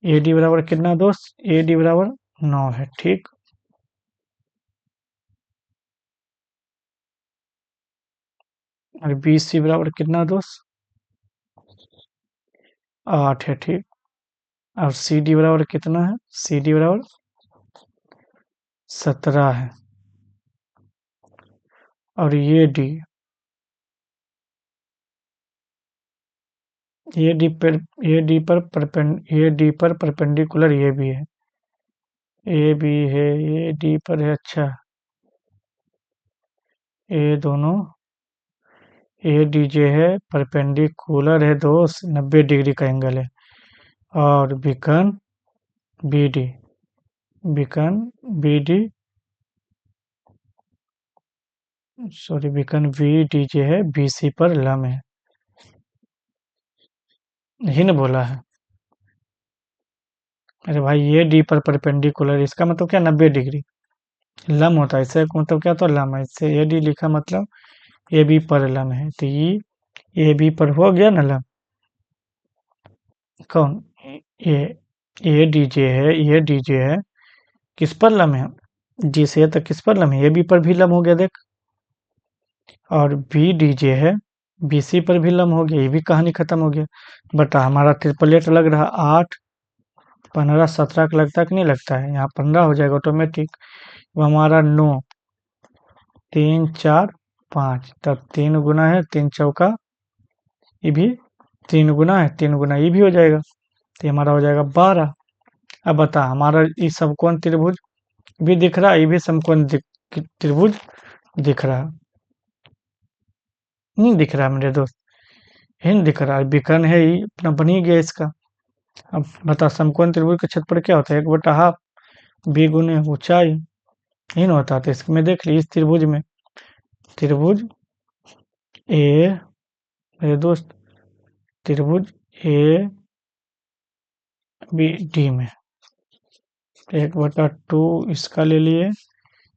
A D बराबर कितना दोस्त, ए डी बराबर 9 है, ठीक। और बी सी बराबर कितना दोस्त, 8 है, ठीक। और सी डी बराबर कितना है, सी डी बराबर 17 है। और ये डी पर परपेंडिकुलर ये भी है, ए बी है, ये डी पर है। अच्छा, ये दोनों ए डी जे है, परपेंडिकुलर है दोस्त, 90 डिग्री का एंगल है। और बी डी बीकन बी डी सॉरी बीकन बी डी जे है, बी सी पर लम है। नहीं ना बोला है, अरे भाई ये डी पर परपेंडिकुलर, इसका मतलब क्या, 90 डिग्री लम होता है। इससे मतलब क्या, तो लम है, इससे ए डी लिखा मतलब ए बी पर लम है, तो ये ए बी पर हो गया ना लम। कौन, ये ए डी जे है, ये डी जे है, किस पर लम है, डी से तो किस पर लम है, ए बी पर भी लम हो गया देख। और बी डी जे है, बी सी पर भी लम हो गया, ये भी कहानी खत्म हो गया। बट हमारा ट्रिपलेट लग रहा 8 15 17 का लगता है कि नहीं लगता है, यहाँ 15 हो जाएगा ऑटोमेटिक। वो हमारा 9 3 4 5, तब 3 गुना है 3 चौका, ये भी 3 गुना है, 3 गुना ये भी हो जाएगा, तो ये हमारा हो जाएगा 12। अब बता, हमारा ये समकोण त्रिभुज भी दिख रहा है, ये भी समकोण त्रिभुज दिख रहा, नहीं दिख रहा मेरे दोस्त, नहीं दिख रहा, विकर्ण है ये अपना बन ही गया इसका। अब बता, समकोण त्रिभुज का क्षेत्रफल क्या होता है, 1/2 बी गुने ऊंचाई, यही ना होता, तो इसमें देख ली, इस त्रिभुज में, त्रिभुज ए मेरे दोस्त, त्रिभुज ए बी डी में 1/2 इसका ले लिए,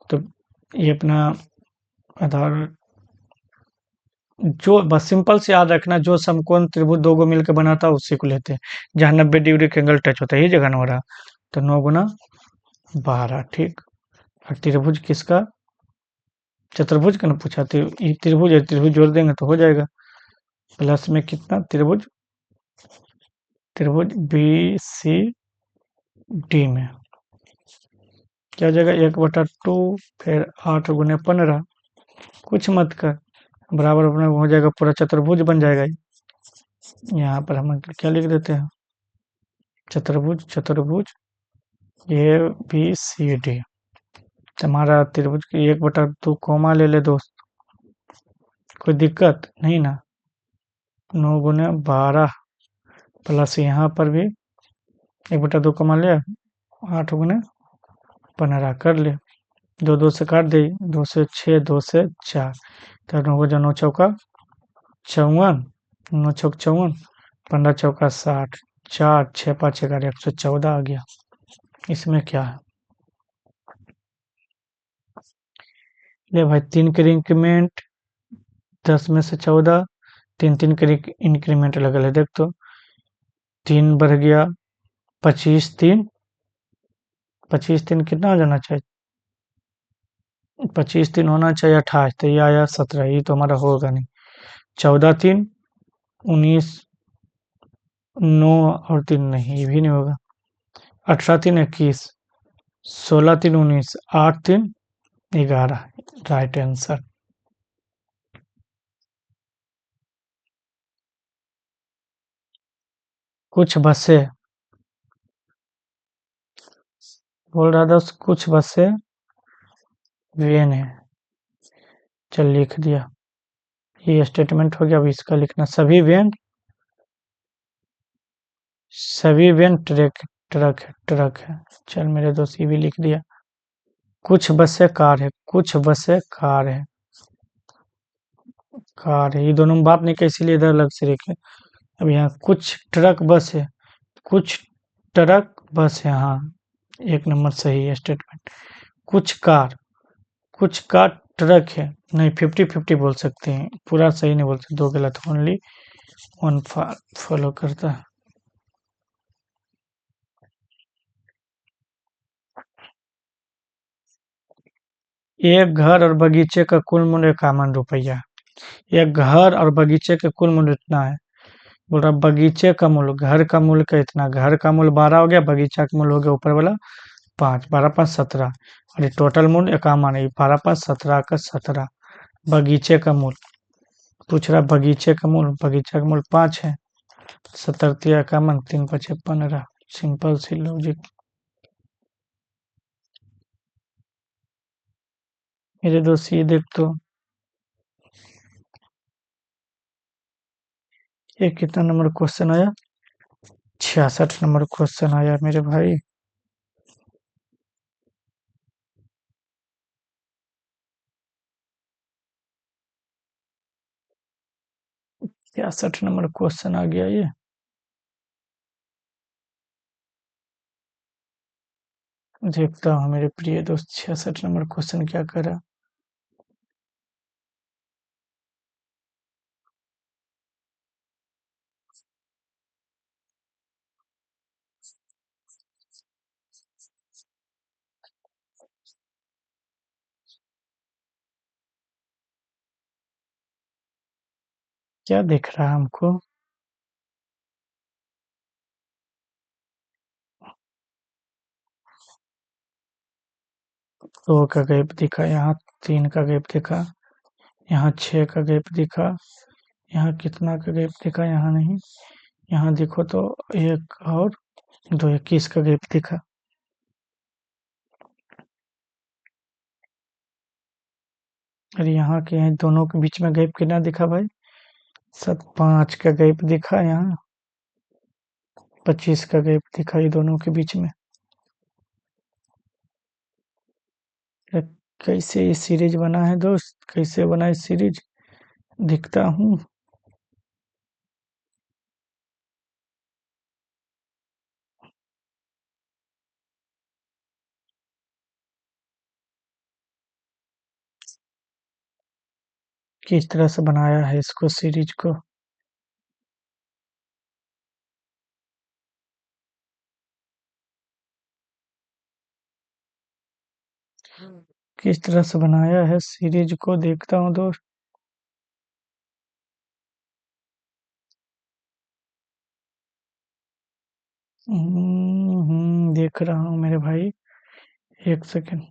तो ये अपना आधार जो बस सिंपल से याद रखना, जो समकोण त्रिभुज दो को मिलकर बनाता है उसी को लेते हैं, जहाँ 90 डिग्री का एंगल टच होता है, ये जगह ना हो रहा। तो 9 गुना 12, ठीक। और त्रिभुज किसका, चतुर्भुज का ना पूछा, तो ये त्रिभुज है, त्रिभुज जोड़ देंगे तो हो जाएगा। प्लस में कितना, त्रिभुज त्रिभुज बी सी डी में क्या हो जाएगा, 1/2, फिर 8 गुने 15, कुछ मत कर, बराबर अपना हो जाएगा, पूरा चतुर्भुज बन जाएगा। यहाँ पर हम क्या लिख देते हैं, चतुर्भुज चतुर्भुज ए बी सी डी। हमारा त्रिभुज की 1/2 कॉमा ले ले दोस्त, कोई दिक्कत नहीं ना। 9 गुने 12 प्लस यहाँ पर भी 1/2 कॉमा ले, 8 गुने 15 कर ले, दो दो से काट दे, 2 से 6, 2 से 4, तो 9 9 चौका 54, 9 6 54, 15 चौका 60, 4 6 5 11 114 आ गया। इसमें क्या है, ले भाई 3 के इंक्रीमेंट 10 में से 14, 3 3 के इंक्रीमेंट अलग अलग देख, तो 3 बढ़ गया 25, 3 25 3 कितना हो जाना चाहिए, 25 3 होना चाहिए 28, तो ये आया 17, ये तो हमारा होगा नहीं। 14 3 19, 9 और 3 नहीं, ये भी नहीं होगा। 18 3 21, 16 3 19, 8 3 11, राइट आंसर। कुछ बसें, बोल रहा था कुछ बसें वेन है, चल लिख दिया, ये स्टेटमेंट हो गया। अब इसका लिखना, सभी वेन ट्रक है। चल मेरे दोस्त ये भी लिख दिया। कुछ बसें कार है, कुछ बसें कार है, ये दोनों में बात नहीं की, इसीलिए इधर अलग से लिखे। अब यहाँ कुछ ट्रक बस है, कुछ ट्रक बस है, हाँ 1 नंबर सही है स्टेटमेंट। कुछ कार ट्रक है, नहीं 50-50 बोल सकते हैं, पूरा सही नहीं बोल सकते, दो गलत, ओनली वन फॉलो करता है। एक घर और बगीचे का कुल मूल्य 51 रुपया। एक घर और बगीचे के कुल मूल्य इतना है, बोल रहा बगीचे का मूल्य, घर का मूल्य का इतना, घर का मूल्य 12 हो गया, बगीचा का मूल्य हो गया ऊपर वाला 5, 12 5 17, और ये टोटल मूल्य 51 है, 12 5 17 का 17। बगीचे का मूल्य पूछ रहा, बगीचे का मूल्य, बगीचा का मूल्य 5 है, 70 तिया 51, 3 5 15, सिंपल सी लॉजिक। मेरे दोस्त ये देख तो, ये कितना नंबर क्वेश्चन आया, 66 नंबर क्वेश्चन आया मेरे भाई। क्या 60 नंबर क्वेश्चन आ गया ये, देखता हूँ मेरे प्रिय दोस्त 66 नंबर क्वेश्चन क्या करा। क्या दिख रहा है हमको, 2 का गैप दिखा, यहाँ 3 का गैप दिखा, यहाँ 6 का गैप दिखा, यहाँ कितना का गैप दिखा, यहाँ नहीं, यहाँ देखो तो 1 और 2, 21 का गैप दिखा। और यहाँ के यहाँ दोनों के बीच में गैप कितना दिखा भाई, 5 का गैप दिखा, यहाँ 25 का गैप दिखा, ये दोनों के बीच में। कैसे ये सीरीज बना है दोस्त, कैसे बना है सीरीज, दिखता हूँ। किस तरह से बनाया है इसको सीरीज को? किस तरह से बनाया है सीरीज को देखता हूँ दोस्त। देख रहा हूँ मेरे भाई, एक सेकंड।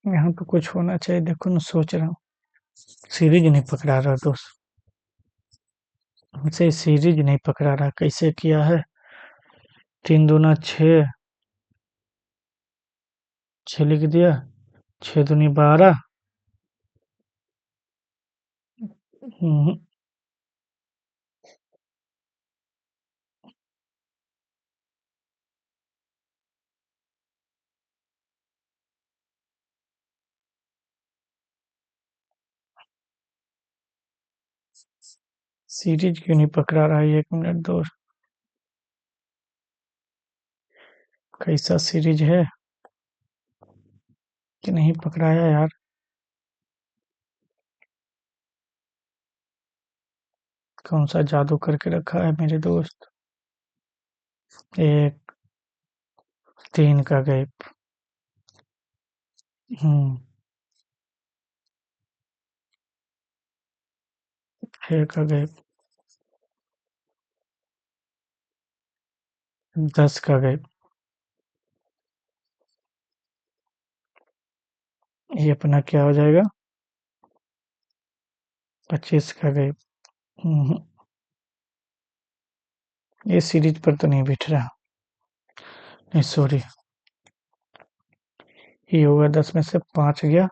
यहाँ पे कुछ होना चाहिए, देखो ना, सोच रहा हूँ। सीरीज नहीं पकड़ा रहा दोस्त, मुझसे सीरीज नहीं पकड़ा रहा, कैसे किया है? 3 दूना 6, 6 लिख दिया, 6 दूनी 12। हम्म, सीरीज क्यों नहीं पकड़ा रहा है? 1 मिनट दोस्त, कैसा सीरीज है कि नहीं पकड़ाया यार? कौन सा जादू करके रखा है मेरे दोस्त? 1 3 का गैप। हम्म 6 का गैप, 10 का गैप। ये अपना क्या हो जाएगा? 25 का गैप। हम्म, ये सीरीज पर तो नहीं बैठ रहा। नहीं सॉरी, ये होगा 10 में से 5 गया,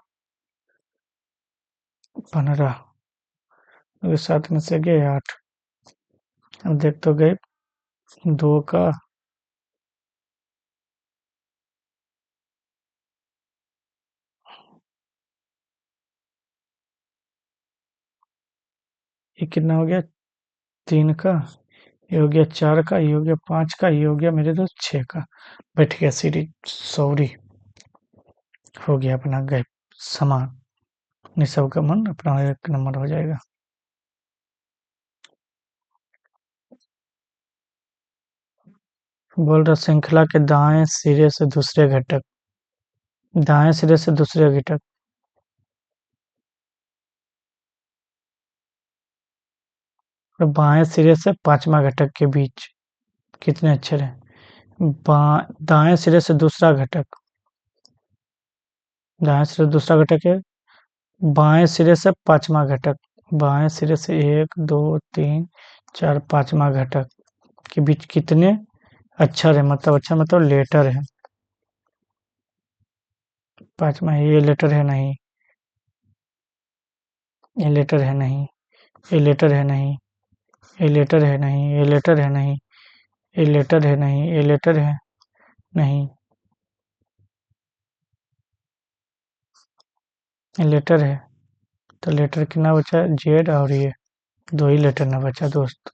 15, 7 में से गया 8। अब देख तो गए 2 का, ये कितना हो गया? 3 का, ये हो गया 4 का, ये हो गया 5 का, ये हो गया मेरे दोस्त 6 का। बैठ गया सीरीज, सॉरी। हो गया अपना गैप समान, निशव का मन अपना 1 नंबर हो जाएगा। बोल रहा श्रृंखला के दाएं सिरे से दूसरे घटक, दाएं सिरे से दूसरे घटक, और बाएं सिरे से पांचवा घटक के बीच कितने अक्षर हैं? दाएं सिरे से दूसरा घटक, दाएं सिरे से दूसरा घटक है, बाएं सिरे से पांचवा घटक, बाएं सिरे से 1 2 3 4 पांचवा घटक के बीच कितने अक्षर है? मतलब अक्षर मतलब लेटर है। पांचवा, ये लेटर है नहीं, ये लेटर है नहीं, ये लेटर है नहीं, ये लेटर है नहीं, ये लेटर है नहीं, ये लेटर है नहीं, ये लेटर है नहीं, ये लेटर है। तो लेटर कितना बचा? जेड, और ये 2 ही लेटर ना बचा दोस्त।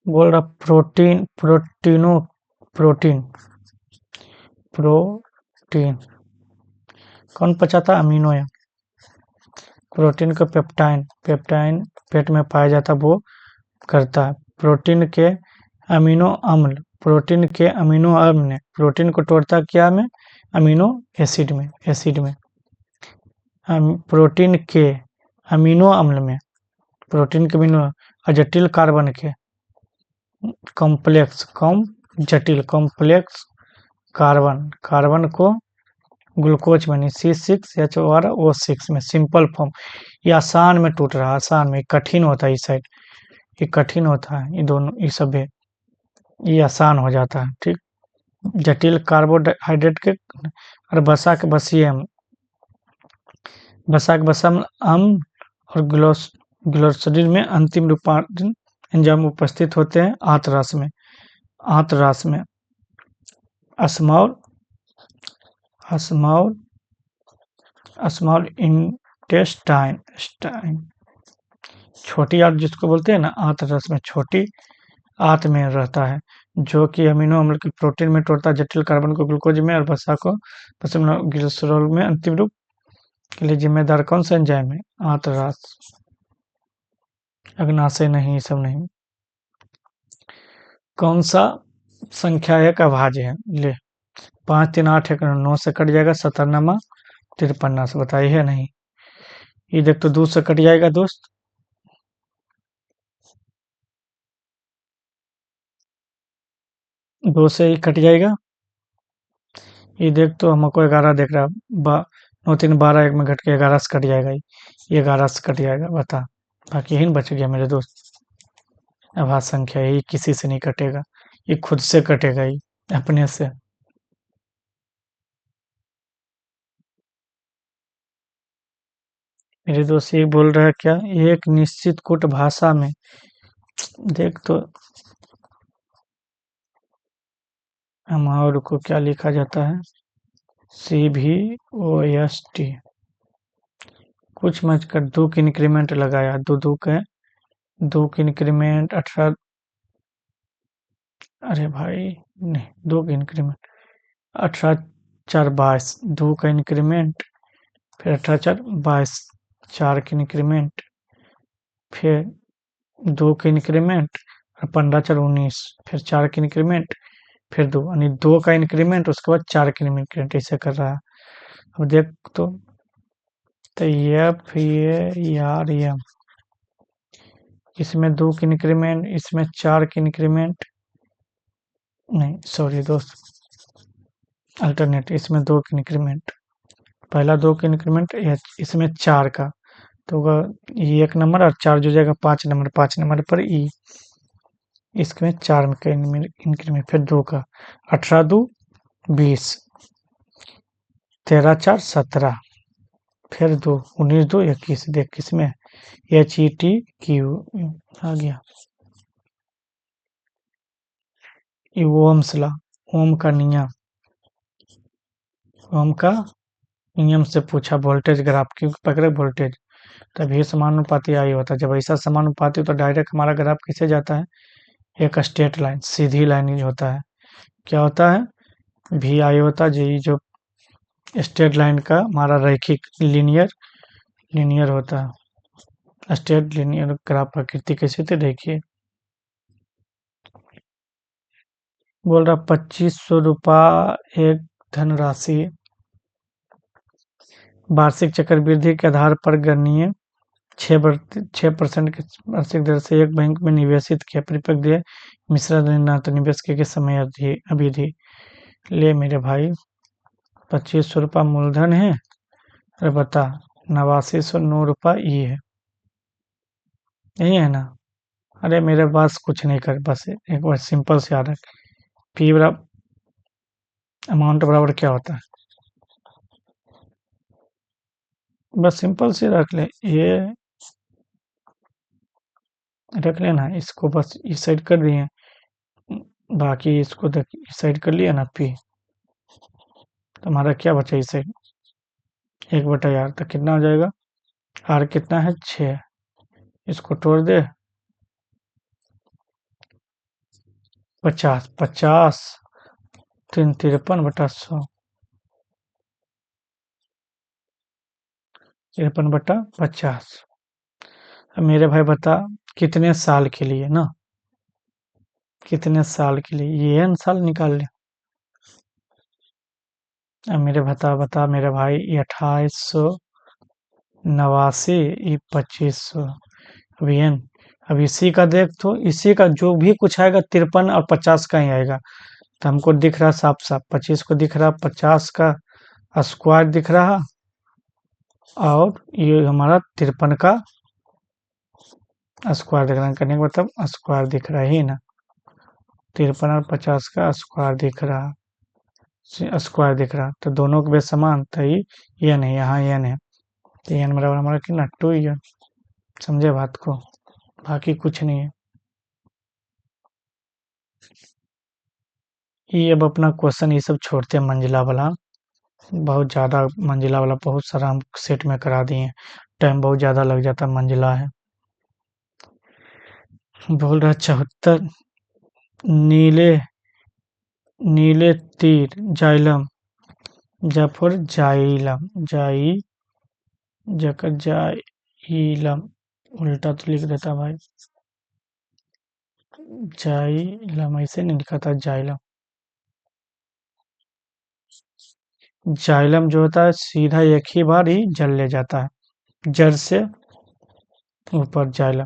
बोल रहा प्रोटीन, प्रोटीन, प्रोटीन कौन पचाता? अमीनो है। प्रोटीन को पेप्टाइन, पेप्टाइन पेट में पाया जाता वो करता है। प्रोटीन के अमीनो अम्ल, प्रोटीन के अमीनो अम्ल प्रोटीन को तोड़ता क्या में? अमीनो एसिड में, एसिड में। प्रोटीन के अमीनो अम्ल में, प्रोटीन के अमीनो और जटिल कार्बन के कॉम्प्लेक्स, कम जटिल कॉम्प्लेक्स कार्बन कार्बन को ग्लूकोज बनी C6H12O6 में सिंपल फॉर्म। ये आसान में टूट रहा है, आसान में। कठिन होता है इस साइड, ये कठिन होता है, ये दोनों ये सब है, ये आसान हो जाता है। ठीक, जटिल कार्बोहाइड्रेट के और बसा के बसीय अम्ल, बसा के बसम अम्ल और ग्लोसरीन में अंतिम रूपांतरण एंजाइम उपस्थित होते हैं आंतरास में। आंतरास में स्मॉल स्मॉल स्मॉल इंटेस्टाइन छोटी आंत जिसको बोलते हैं ना, आंतरस में छोटी आंत में रहता है, जो कि अमीनो अम्ल के प्रोटीन में तोड़ता है, जटिल कार्बन को ग्लूकोज में और वसा को ग्लिसरॉल में अंतिम रूप के लिए जिम्मेदार कौन सा एंजाइम है? आंतरास। अग्नाशय नहीं, ये सब नहीं। कौन सा संख्या एक अभाज्य है? ले 5 3 8 1 9 से कट जाएगा, 57 53 से बताइए है नहीं। ये देख तो 2 से कट जाएगा दोस्त, 2 से ही कट जाएगा। ये देख तो हमको 11 देख रहा, 9 3 12, 1 में घट के 11 से कट जाएगा, ये 11 से कट जाएगा, बता। बाकी यही बच गया मेरे दोस्त। अभाज्य संख्या ये किसी से नहीं कटेगा, ये खुद से कटेगा, ये अपने से। मेरे दोस्त ये बोल रहा है क्या, एक निश्चित कूट भाषा में, देख तो अमाउंट को क्या लिखा जाता है? CVOST। कुछ मच कर 2 की इंक्रीमेंट लगाया, दो की इंक्रीमेंट 18, अरे भाई नहीं, 2 की इंक्रीमेंट 18 4 22, 2 का इंक्रीमेंट, फिर 18 4 22, 4 की इंक्रीमेंट, फिर 2 की इंक्रीमेंट और 15 4 19, फिर 4 की इंक्रीमेंट, फिर 2, यानी 2 का इंक्रीमेंट उसके बाद 4 की इंक्रीमेंट, ऐसे कर रहा है। अब देख तो ये आर एम, इसमें 2 की इंक्रीमेंट, इसमें 4 की इंक्रीमेंट, नहीं सॉरी दोस्त, अल्टरनेट, इसमें 2 की इंक्रीमेंट, पहला 2 की इंक्रीमेंट, इसमें 4 का, तो होगा ये 1 नंबर और 4 जो जाएगा 5 नंबर, 5 नंबर पर ई, इसमें 4 का इंक्रीमेंट, फिर 2 का, 18 2 20, 13 4 17, फिर 2 19 2 21, देख किसमें HETQ आ गया। ये ओम्स ला, ओम का नियम, ओम का नियम से पूछा वोल्टेज ग्राफ, क्योंकि पकड़े वोल्टेज तभी समानुपाती आई होता है। जब ऐसा समानुपाती तो डायरेक्ट हमारा ग्राफ किसे जाता है? एक स्ट्रेट लाइन, सीधी लाइन ही होता है। क्या होता है? भी आई होता है, जो स्ट्रेट लाइन का हमारा रैखिक लीनियर होता है। स्ट्रेट लीनियर ग्राफ प्रकृति कैसे थे देखिए। बोल रहा 2500 रुपये एक धनराशि वार्षिक चक्रवृद्धि के आधार पर गणनीय 6% की वार्षिक दर से एक बैंक में निवेशित किया। परिपक्व मिश्रण ऋणांत निवेश के समय अवधि। ले मेरे भाई 2500 रुपया मूलधन है, अरे बता 8909 रुपया ये है, यही है ना? अरे मेरे पास कुछ नहीं कर, बस एक बार सिंपल से याद रख, पी बराबर अमाउंट बराबर क्या होता है, बस सिंपल से रख ले, ये रख लेना, इसको बस इस साइड कर दिए, बाकी इसको देख इस साइड कर लिया ना पी, तुम्हारा क्या बचा इस साइड 1/r, तो कितना हो जाएगा? r कितना है 6, इसको तोड़ दे 50 50 3 53/100, 53/50। अब मेरे भाई बता कितने साल के लिए ना, कितने साल के लिए, ये n साल निकाल ले। अब मेरे बता मेरे भाई, ये 2889, ये 2500, अब अब इसी का देख, तो इसी का जो भी कुछ आएगा 53 और 50 का ही आएगा, तो हमको दिख रहा साफ साफ 25 को दिख रहा 50 का स्क्वायर दिख रहा, और ये हमारा 53 का स्क्वायर दिख रहा है। करने का मतलब स्क्वायर दिख रहा ही ना, 53 और 50 का स्क्वायर दिख रहा, स्क्वायर दिख रहा, तो दोनों के बेस समान, तो ये नहीं, यहाँ ये नहीं, तो एन बराबर हमारा कितना 2n। समझे बात को, बाकी कुछ नहीं है। ये अब अपना क्वेश्चन ये सब छोड़ते हैं मंजिला वाला, बहुत ज़्यादा मंजिला वाला बहुत सारा हम सेट में करा दिए, टाइम बहुत ज़्यादा लग जाता मंजिला है। बोल रहा 74 नीले नीले तीर जाइलम जफर जाइलम जकर जाइलम, उल्टा तो लिख देता भाई, जाइलम ऐसे नहीं लिखा था, जाइलम। जाइलम जो होता है सीधा एक ही बार ही जल ले जाता है, जड़ से ऊपर जाइलम।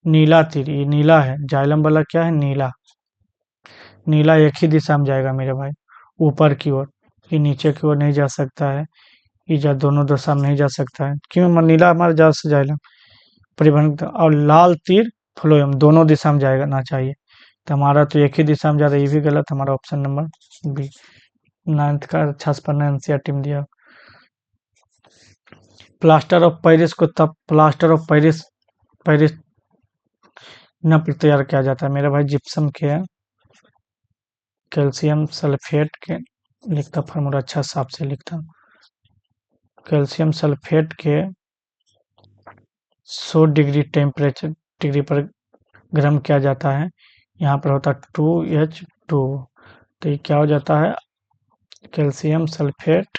नीला तीर, ये नीला है, जाइलम वाला क्या है, नीला। नीला एक ही दिशा में जाएगा मेरे भाई, ऊपर की ओर, ये नीचे की ओर नहीं जा सकता है, ये दोनों दिशा में नहीं जा सकता है। क्यों, नीला हमारा जा से जाइलम परिवहन, और लाल तीर फ्लोएम दोनों दिशा में जाएगा ना चाहिए, तो हमारा तो एक ही दिशा में जा रहा है, ये भी गलत, हमारा ऑप्शन नंबर बी। 9th का अच्छा से पढ़ना, एनसीईआरटी में दिया। प्लास्टर ऑफ पेरिस को तब प्लास्टर ऑफ पेरिस पेरिस न तैयार किया जाता है मेरे भाई, जिप्सम के कैल्शियम सल्फेट के, लिखता फार्मूला अच्छा साफ से लिखता, कैल्शियम सल्फेट के 100 डिग्री टेम्परेचर डिग्री पर गर्म किया जाता है, यहाँ पर होता है 2H2, तो ये क्या हो जाता है, कैल्शियम सल्फेट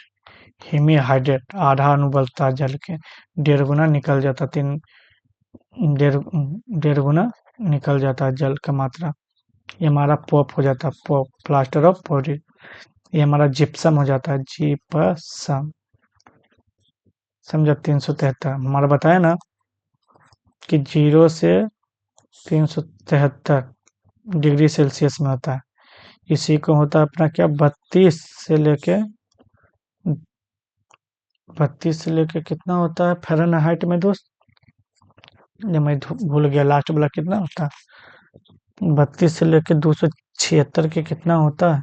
हीमीहाइड्रेट, आधा अणुबलता है जल के, 1.5 गुना निकल जाता, 1.5 गुना निकल जाता है जल का मात्रा, ये हमारा पॉप हो जाता है, पॉप प्लास्टर ऑफ पेरिस। ये हमारा जिप्सम हो जाता है, जिप्सम। समझा, 373 हमारा बताया ना कि 0 से 373 डिग्री सेल्सियस में होता है, इसी को होता है अपना क्या 32 से लेके कितना होता है फ़ारेनहाइट में दोस्त, ये मैं भूल गया लास्ट वाला कितना होता है, 32 से लेके 276 के कितना होता है,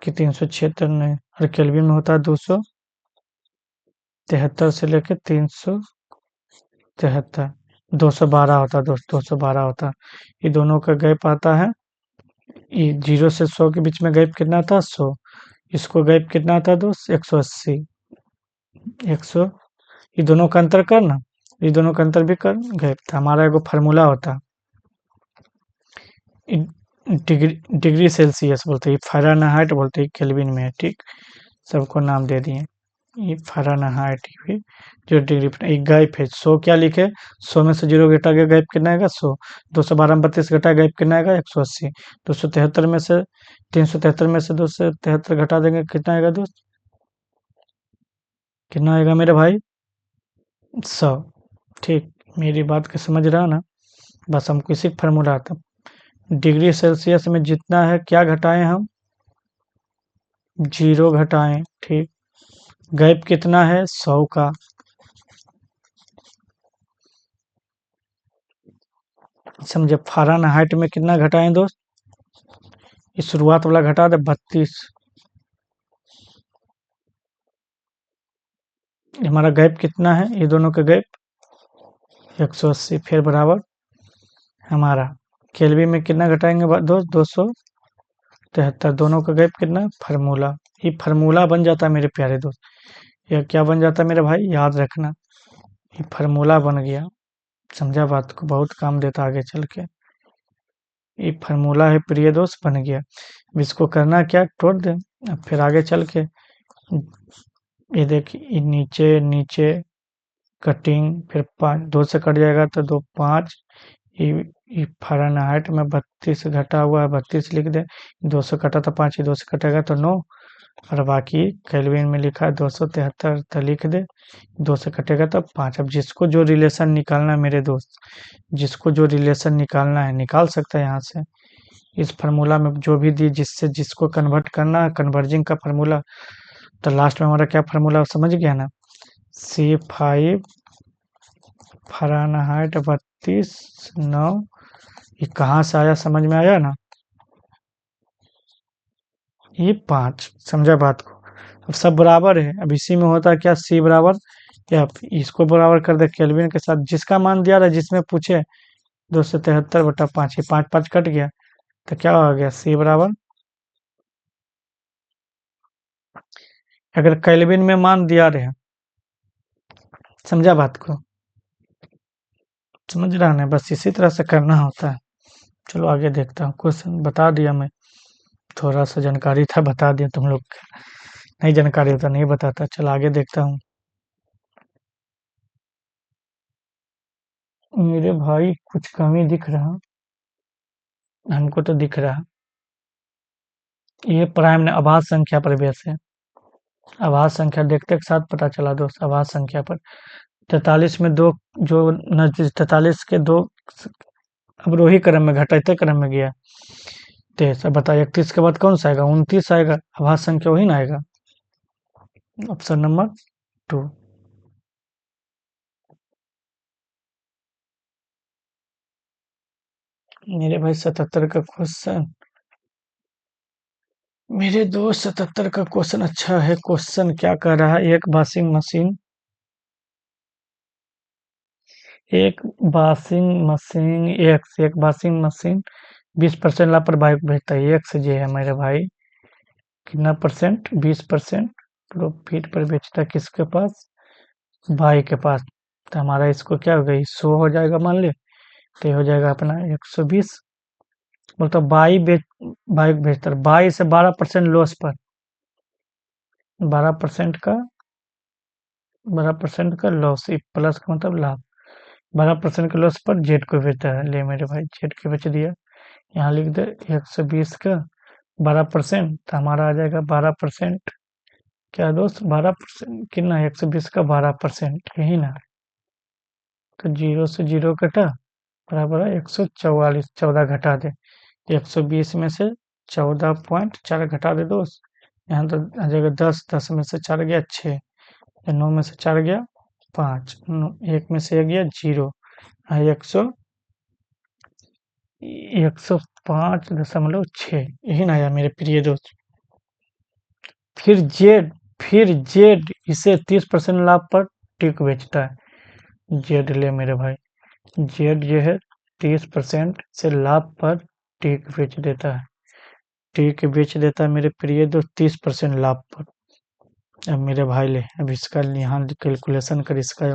कि 376 नहीं, और केल्विन में होता है 273 से लेके 373, 212 होता है दोस्त, 212 होता है। ये दोनों का गैप आता है, ये 0 से 100 के बीच में गैप कितना था 100, इसको गैप कितना था दोस्त 180, 100, ये दोनों का अंतर करना, ये दोनों का अंतर भी कर गैप था, हमारा एगो फार्मूला होता, डिग्री सेल्सियस बोलते हैं, फ़ारेनहाइट बोलते हैं, केल्विन में है, ठीक, सबको नाम दे दिए, ये फ़ारेनहाइट भी जो डिग्री पर एक गैप है 100, क्या लिखे 100 में से 0 घटा के गैप कितना आएगा 100, 212 में 32 घटा गैप कितना आएगा 180, 273 में से 373 में से 273 घटा देंगे कितना आएगा दोस्त, कितना आएगा मेरे भाई 100, ठीक, मेरी बात को समझ रहा ना, बस हमको इसी फार्मूला आता, डिग्री सेल्सियस में जितना है क्या घटाएं हम 0 घटाएं, ठीक, गैप कितना है 100 का, समझे, फ़ारेनहाइट में कितना घटाएं दोस्त, इस शुरुआत वाला घटा दे 32, हमारा गैप कितना है, ये दोनों का गैप 180, फिर बराबर हमारा केल्विन में कितना घटाएंगे दोस्त 273, दोनों का गैप कितना फार्मूला, ये फार्मूला बन जाता है मेरे प्यारे दोस्त, यह क्या बन जाता है मेरे भाई याद रखना, ये फार्मूला बन गया, समझा बात को, बहुत काम देता आगे चल के, ये फार्मूला है प्रिय दोस्त बन गया, अब इसको करना क्या तोड़ दे, अब फिर आगे चल के ये देखिए नीचे नीचे कटिंग, फिर 5 2 से कट जाएगा तो 2 5, ये फ़ारेनहाइट में 32 घटा हुआ है 32 लिख दे, 2 से कटा तो 5, 2 से कटेगा तो 9, और बाकी केल्विन में लिखा है 273 तो लिख दे, 2 से कटेगा तो 5। अब जिसको जो रिलेशन निकालना है मेरे दोस्त, जिसको जो रिलेशन निकालना है निकाल सकता है यहाँ से, इस फार्मूला में जो भी दी जिससे जिसको कन्वर्ट करना है कन्वर्जिंग का फार्मूला, तो लास्ट में हमारा क्या फार्मूला समझ गया ना, C5 फ़ारेनहाइट 32.9, ये कहाँ से आया समझ में आया ना, ये 5, समझा बात को। अब सब बराबर है, अब इसी में होता है क्या, C बराबर F, इसको बराबर कर दे केल्विन के साथ, जिसका मान दिया रहा जिसमें पूछे 273/5, ये 5 5 कट गया, तो क्या हो गया, C बराबर, अगर केल्विन में मान दिया रहे, समझा बात को, समझ रहा है, बस इसी तरह से करना होता है। चलो आगे देखता हूँ, क्वेश्चन बता दिया मैं, थोड़ा सा जानकारी था बता दिया तुम लोग, नहीं जानकारी होता नहीं बताता। चलो आगे देखता हूँ। मेरे भाई कुछ कमी दिख रहा, हमको तो दिख रहा, ये प्राइम ने अभाज्य संख्या पर बेस है, अभाज्य संख्या देखते के साथ पता चला दोस्त, अभाज्य संख्या पर 43 में दो, जो नजदीक 43 के दो अवरोही क्रम में घटाते क्रम में गया, तेईस, अब बताइए 31 के बाद कौन सा आएगा, 29 आएगा, अभाज्य संख्या वही ना आएगा, ऑप्शन नंबर 2। मेरे भाई 77 का क्वेश्चन, मेरे दोस्त 77 का क्वेश्चन अच्छा है। क्वेश्चन क्या कर रहा है, एक वॉशिंग मशीन, एक वॉशिंग मशीन 20% लापरवाही भेजता है, एक से जे है मेरे भाई, कितना परसेंट, 20% प्रॉफिट पर बेचता है, किसके पास, भाई के पास, तो हमारा इसको क्या हो गई 100 हो जाएगा मान ले, तो ये हो जाएगा अपना 120, मतलब बाई बेचता है, बाई से 12% लॉस पर, 12% का 12% का लॉस, प्लस का मतलब लाभ, 12% के लॉस पर जेड को बेचता है, ले मेरे भाई जेड को बेच दिया, यहाँ लिख दे 120 का 12%, तो हमारा आ जाएगा 12%, क्या दोस्त 12% कितना, 120 का 12%, यही ना, तो जीरो से जीरो कटा, बराबर है 144, 14 घटा दे, 120 में से 14.4 घटा दे दोस्त, यहाँ तो आ जाएगा 10, 10 में से 4 गया 6, 9 में से 4 गया 5, 1 में से 1 गया 0, 105.6, यही ना आया मेरे प्रिय दोस्त। फिर जेड इसे 30% लाभ पर टिक बेचता है, जेड ले मेरे भाई, जेड जो है 30% से लाभ पर टिक बेच देता है, टिक बेच देता है मेरे प्रिय दोस्त 30% लाभ पर। अब मेरे भाई ले, अब इसका यहाँ कैलकुलेशन कर, इसका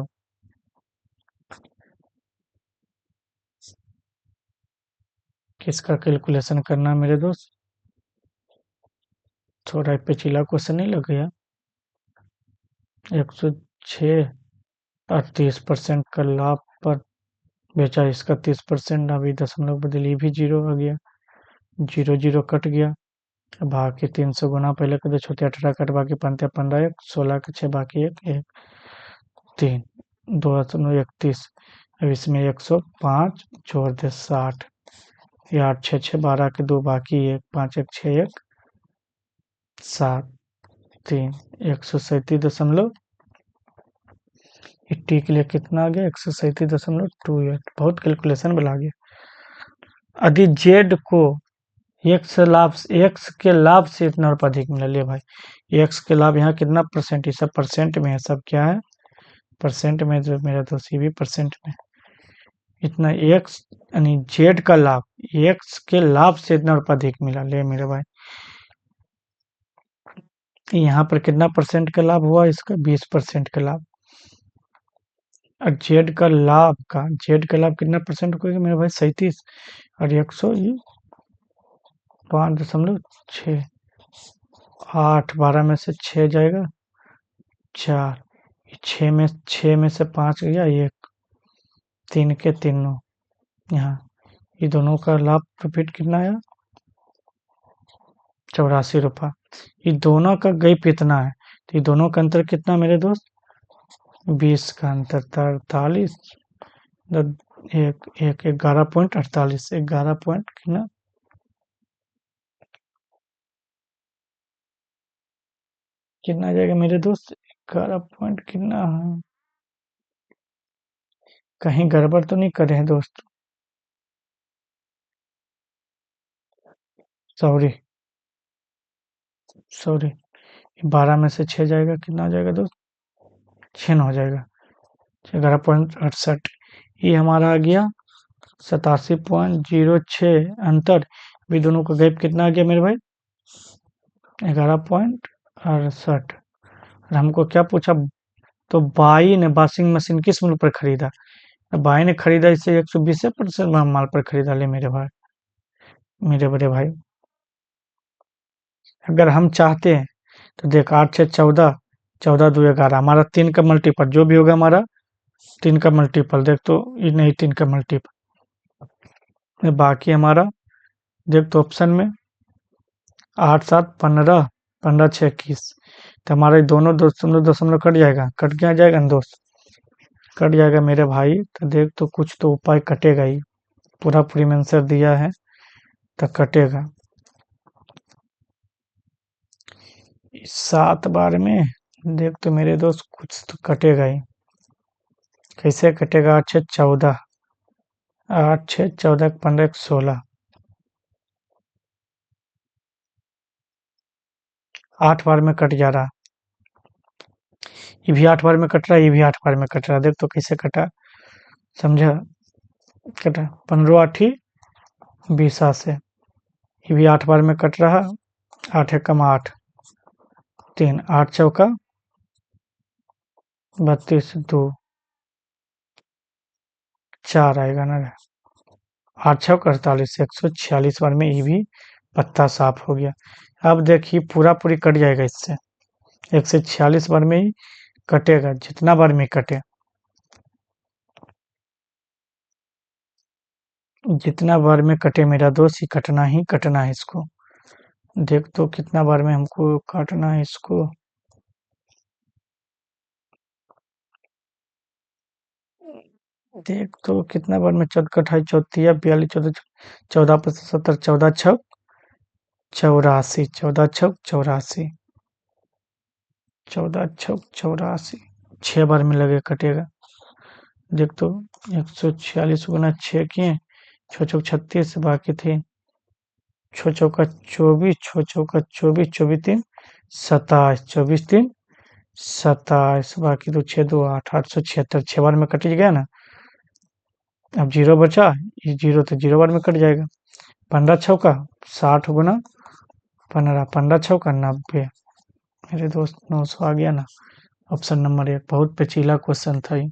किसका कैलकुलेशन करना है मेरे दोस्त, थोड़ा पेचीला क्वेश्चन नहीं लग गया, 106 और 30% का लाभ पर बेचा, इसका 30%, अभी दशमलव बदली भी 0 आ गया, 0 0 कट गया, बाकी 300 गुना पहले कर दे, छोटे 18 कट, बाकी 15 1, 16 के 6 बाकी 1 1 3, 2.31, अब इसमें 105 जोड़ दे 60, ये 8 6 6 12 के 2 बाकी 1 5 1 6 1 7 3, 137.28, के लिए कितना आ गया 137.28, बहुत कैलकुलेशन वाला आ गया। यदि जेड को एक्स के लाभ से इतना रुपया अधिक मिला, ले भाई एक्स के लाभ यहाँ कितना परसेंट, ये सब परसेंट में है, सब क्या है परसेंट में, जो मेरा दोस्त ये भी परसेंट में, इतना एक्स यानी जेड का लाभ, एक्स के लाभ से इतना रुपया अधिक मिला, ले मेरे भाई, यहाँ पर कितना परसेंट का लाभ हुआ, इसका 20% का लाभ, और जेड का लाभ कितना परसेंट को मेरे भाई 37, और 105.6, 8 12 में से 6 जाएगा 4, 6 में से 5 गया 1, 3 के तीनों, यहाँ ये दोनों का लाभ प्रॉफिट कितना आया 84 रुपया, ये दोनों का गैप इतना है, तो ये दोनों का अंतर कितना मेरे दोस्त 20 का अंतर, 43, एक एक 11.48, 11 पॉइंट कितना कितना आ जाएगा मेरे दोस्त? 11 पॉइंट कितना है? कहीं गड़बड़ तो नहीं करे हैं दोस्त? Sorry, sorry. 12 में से 6 जाएगा, कितना आ जाएगा दोस्त? 6 हो जाएगा। 11.68। ये हमारा आ गया 87.06 अंतर। भी दोनों का गैप कितना आ गया मेरे भाई? 11.68। और हमको क्या पूछा? तो बाई ने वॉशिंग मशीन किस मूल्य पर खरीदा? बाई ने खरीदा इसे 120% माल पर खरीदा। ले मेरे भाई, मेरे बड़े भाई, अगर हम चाहते हैं तो देख, 8 6 14, 14 2 11, हमारा 3 का मल्टीपल जो भी होगा हमारा 3 का मल्टीपल देख तो ये नहीं, 3 का मल्टीपल बाकी हमारा देख तो ऑप्शन में 8 7 15, 15 6 21। तो हमारे दोनों दशमलव दशमलव कट जाएगा, कट क्या जाएगा ना दोस्त? कट जाएगा मेरे भाई। तो देख तो कुछ तो उपाय कटेगा ही, पूरा पूरी में आंसर दिया है तो कटेगा। 7 बार में देख तो मेरे दोस्त कुछ तो कटेगा ही। कैसे कटेगा? 8 6 14, 8 6 14 15 16, 8 बार में कट जा रहा। ये भी 8 बार में कट रहा है, ये भी 8 बार में कट रहा। देख तो कैसे कटा, समझा? कटा 15 8 20 से। ये भी 8 बार में कट रहा। 8 एकम 8, 3 8 चौका 32 2 4 आएगा ना। 8 छक 48, 146 बार में ये भी पत्ता साफ हो गया। अब देखिए पूरा पूरी कट जाएगा इससे। 146 बार में ही कटेगा, जितना बार में कटे, जितना बार में कटे मेरा दोस्त, ही कटना ही कटना है इसको। देख तो कितना बार में हमको काटना है इसको। देख तो कितना बार में 14 28 34 42 14, 14 पचास 70, 14 छक 84, 14 छक 84, 14 छक 84, 6 बार में लगे कटेगा। देख तो 146 गुना 6 किए, 6 छक 36, बाकी थे 6 चौका 24, 6 चौका 24, 24 3 27, 24 3 27, बाकी तो 6 2 8, 876, 6 बार में कट गया ना। अब जीरो बचा, ये जीरो तो जीरो बार में कट जाएगा। 15 छक्का 60 गुना 15, 15 छक्का 90। मेरे दोस्त 900 आ गया ना। ऑप्शन नंबर 1 बहुत पेचीला क्वेश्चन था ये।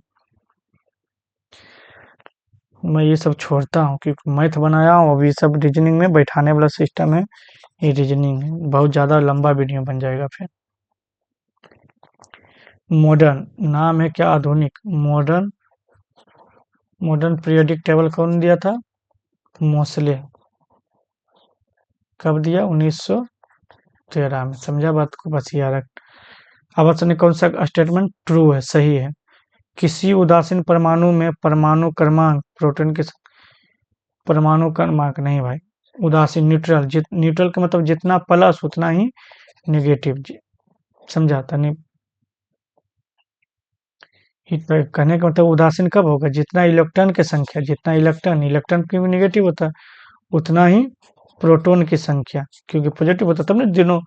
मैं ये सब छोड़ता हूँ क्योंकि मैथ बनाया हूँ, अभी सब रीजनिंग में बैठाने वाला सिस्टम है। ये रीजनिंग है, बहुत ज़्यादा लंबा वीडियो बन जाएगा फिर। मॉडर्न नाम है क्या? आधुनिक। मॉडर्न, मॉडर्न पीरियोडिक टेबल कौन दिया था? मोसले। कब दिया? 1913 में। समझा बात को? बस याद रख। अब ने कौन सा स्टेटमेंट ट्रू है, सही है? किसी उदासीन परमाणु में परमाणु क्रमांक प्रोटॉन के परमाणु क्रमांक नहीं भाई, उदासीन न्यूट्रल, न्यूट्रल का मतलब जितना प्लस उतना ही नेगेटिव। समझाता नहीं? कहने का मतलब उदासीन कब होगा? जितना इलेक्ट्रॉन की संख्या, जितना इलेक्ट्रॉन, इलेक्ट्रॉन क्यों नेगेटिव होता है, उतना ही प्रोटॉन की संख्या, क्योंकि पॉजिटिव होता तब ना दोनों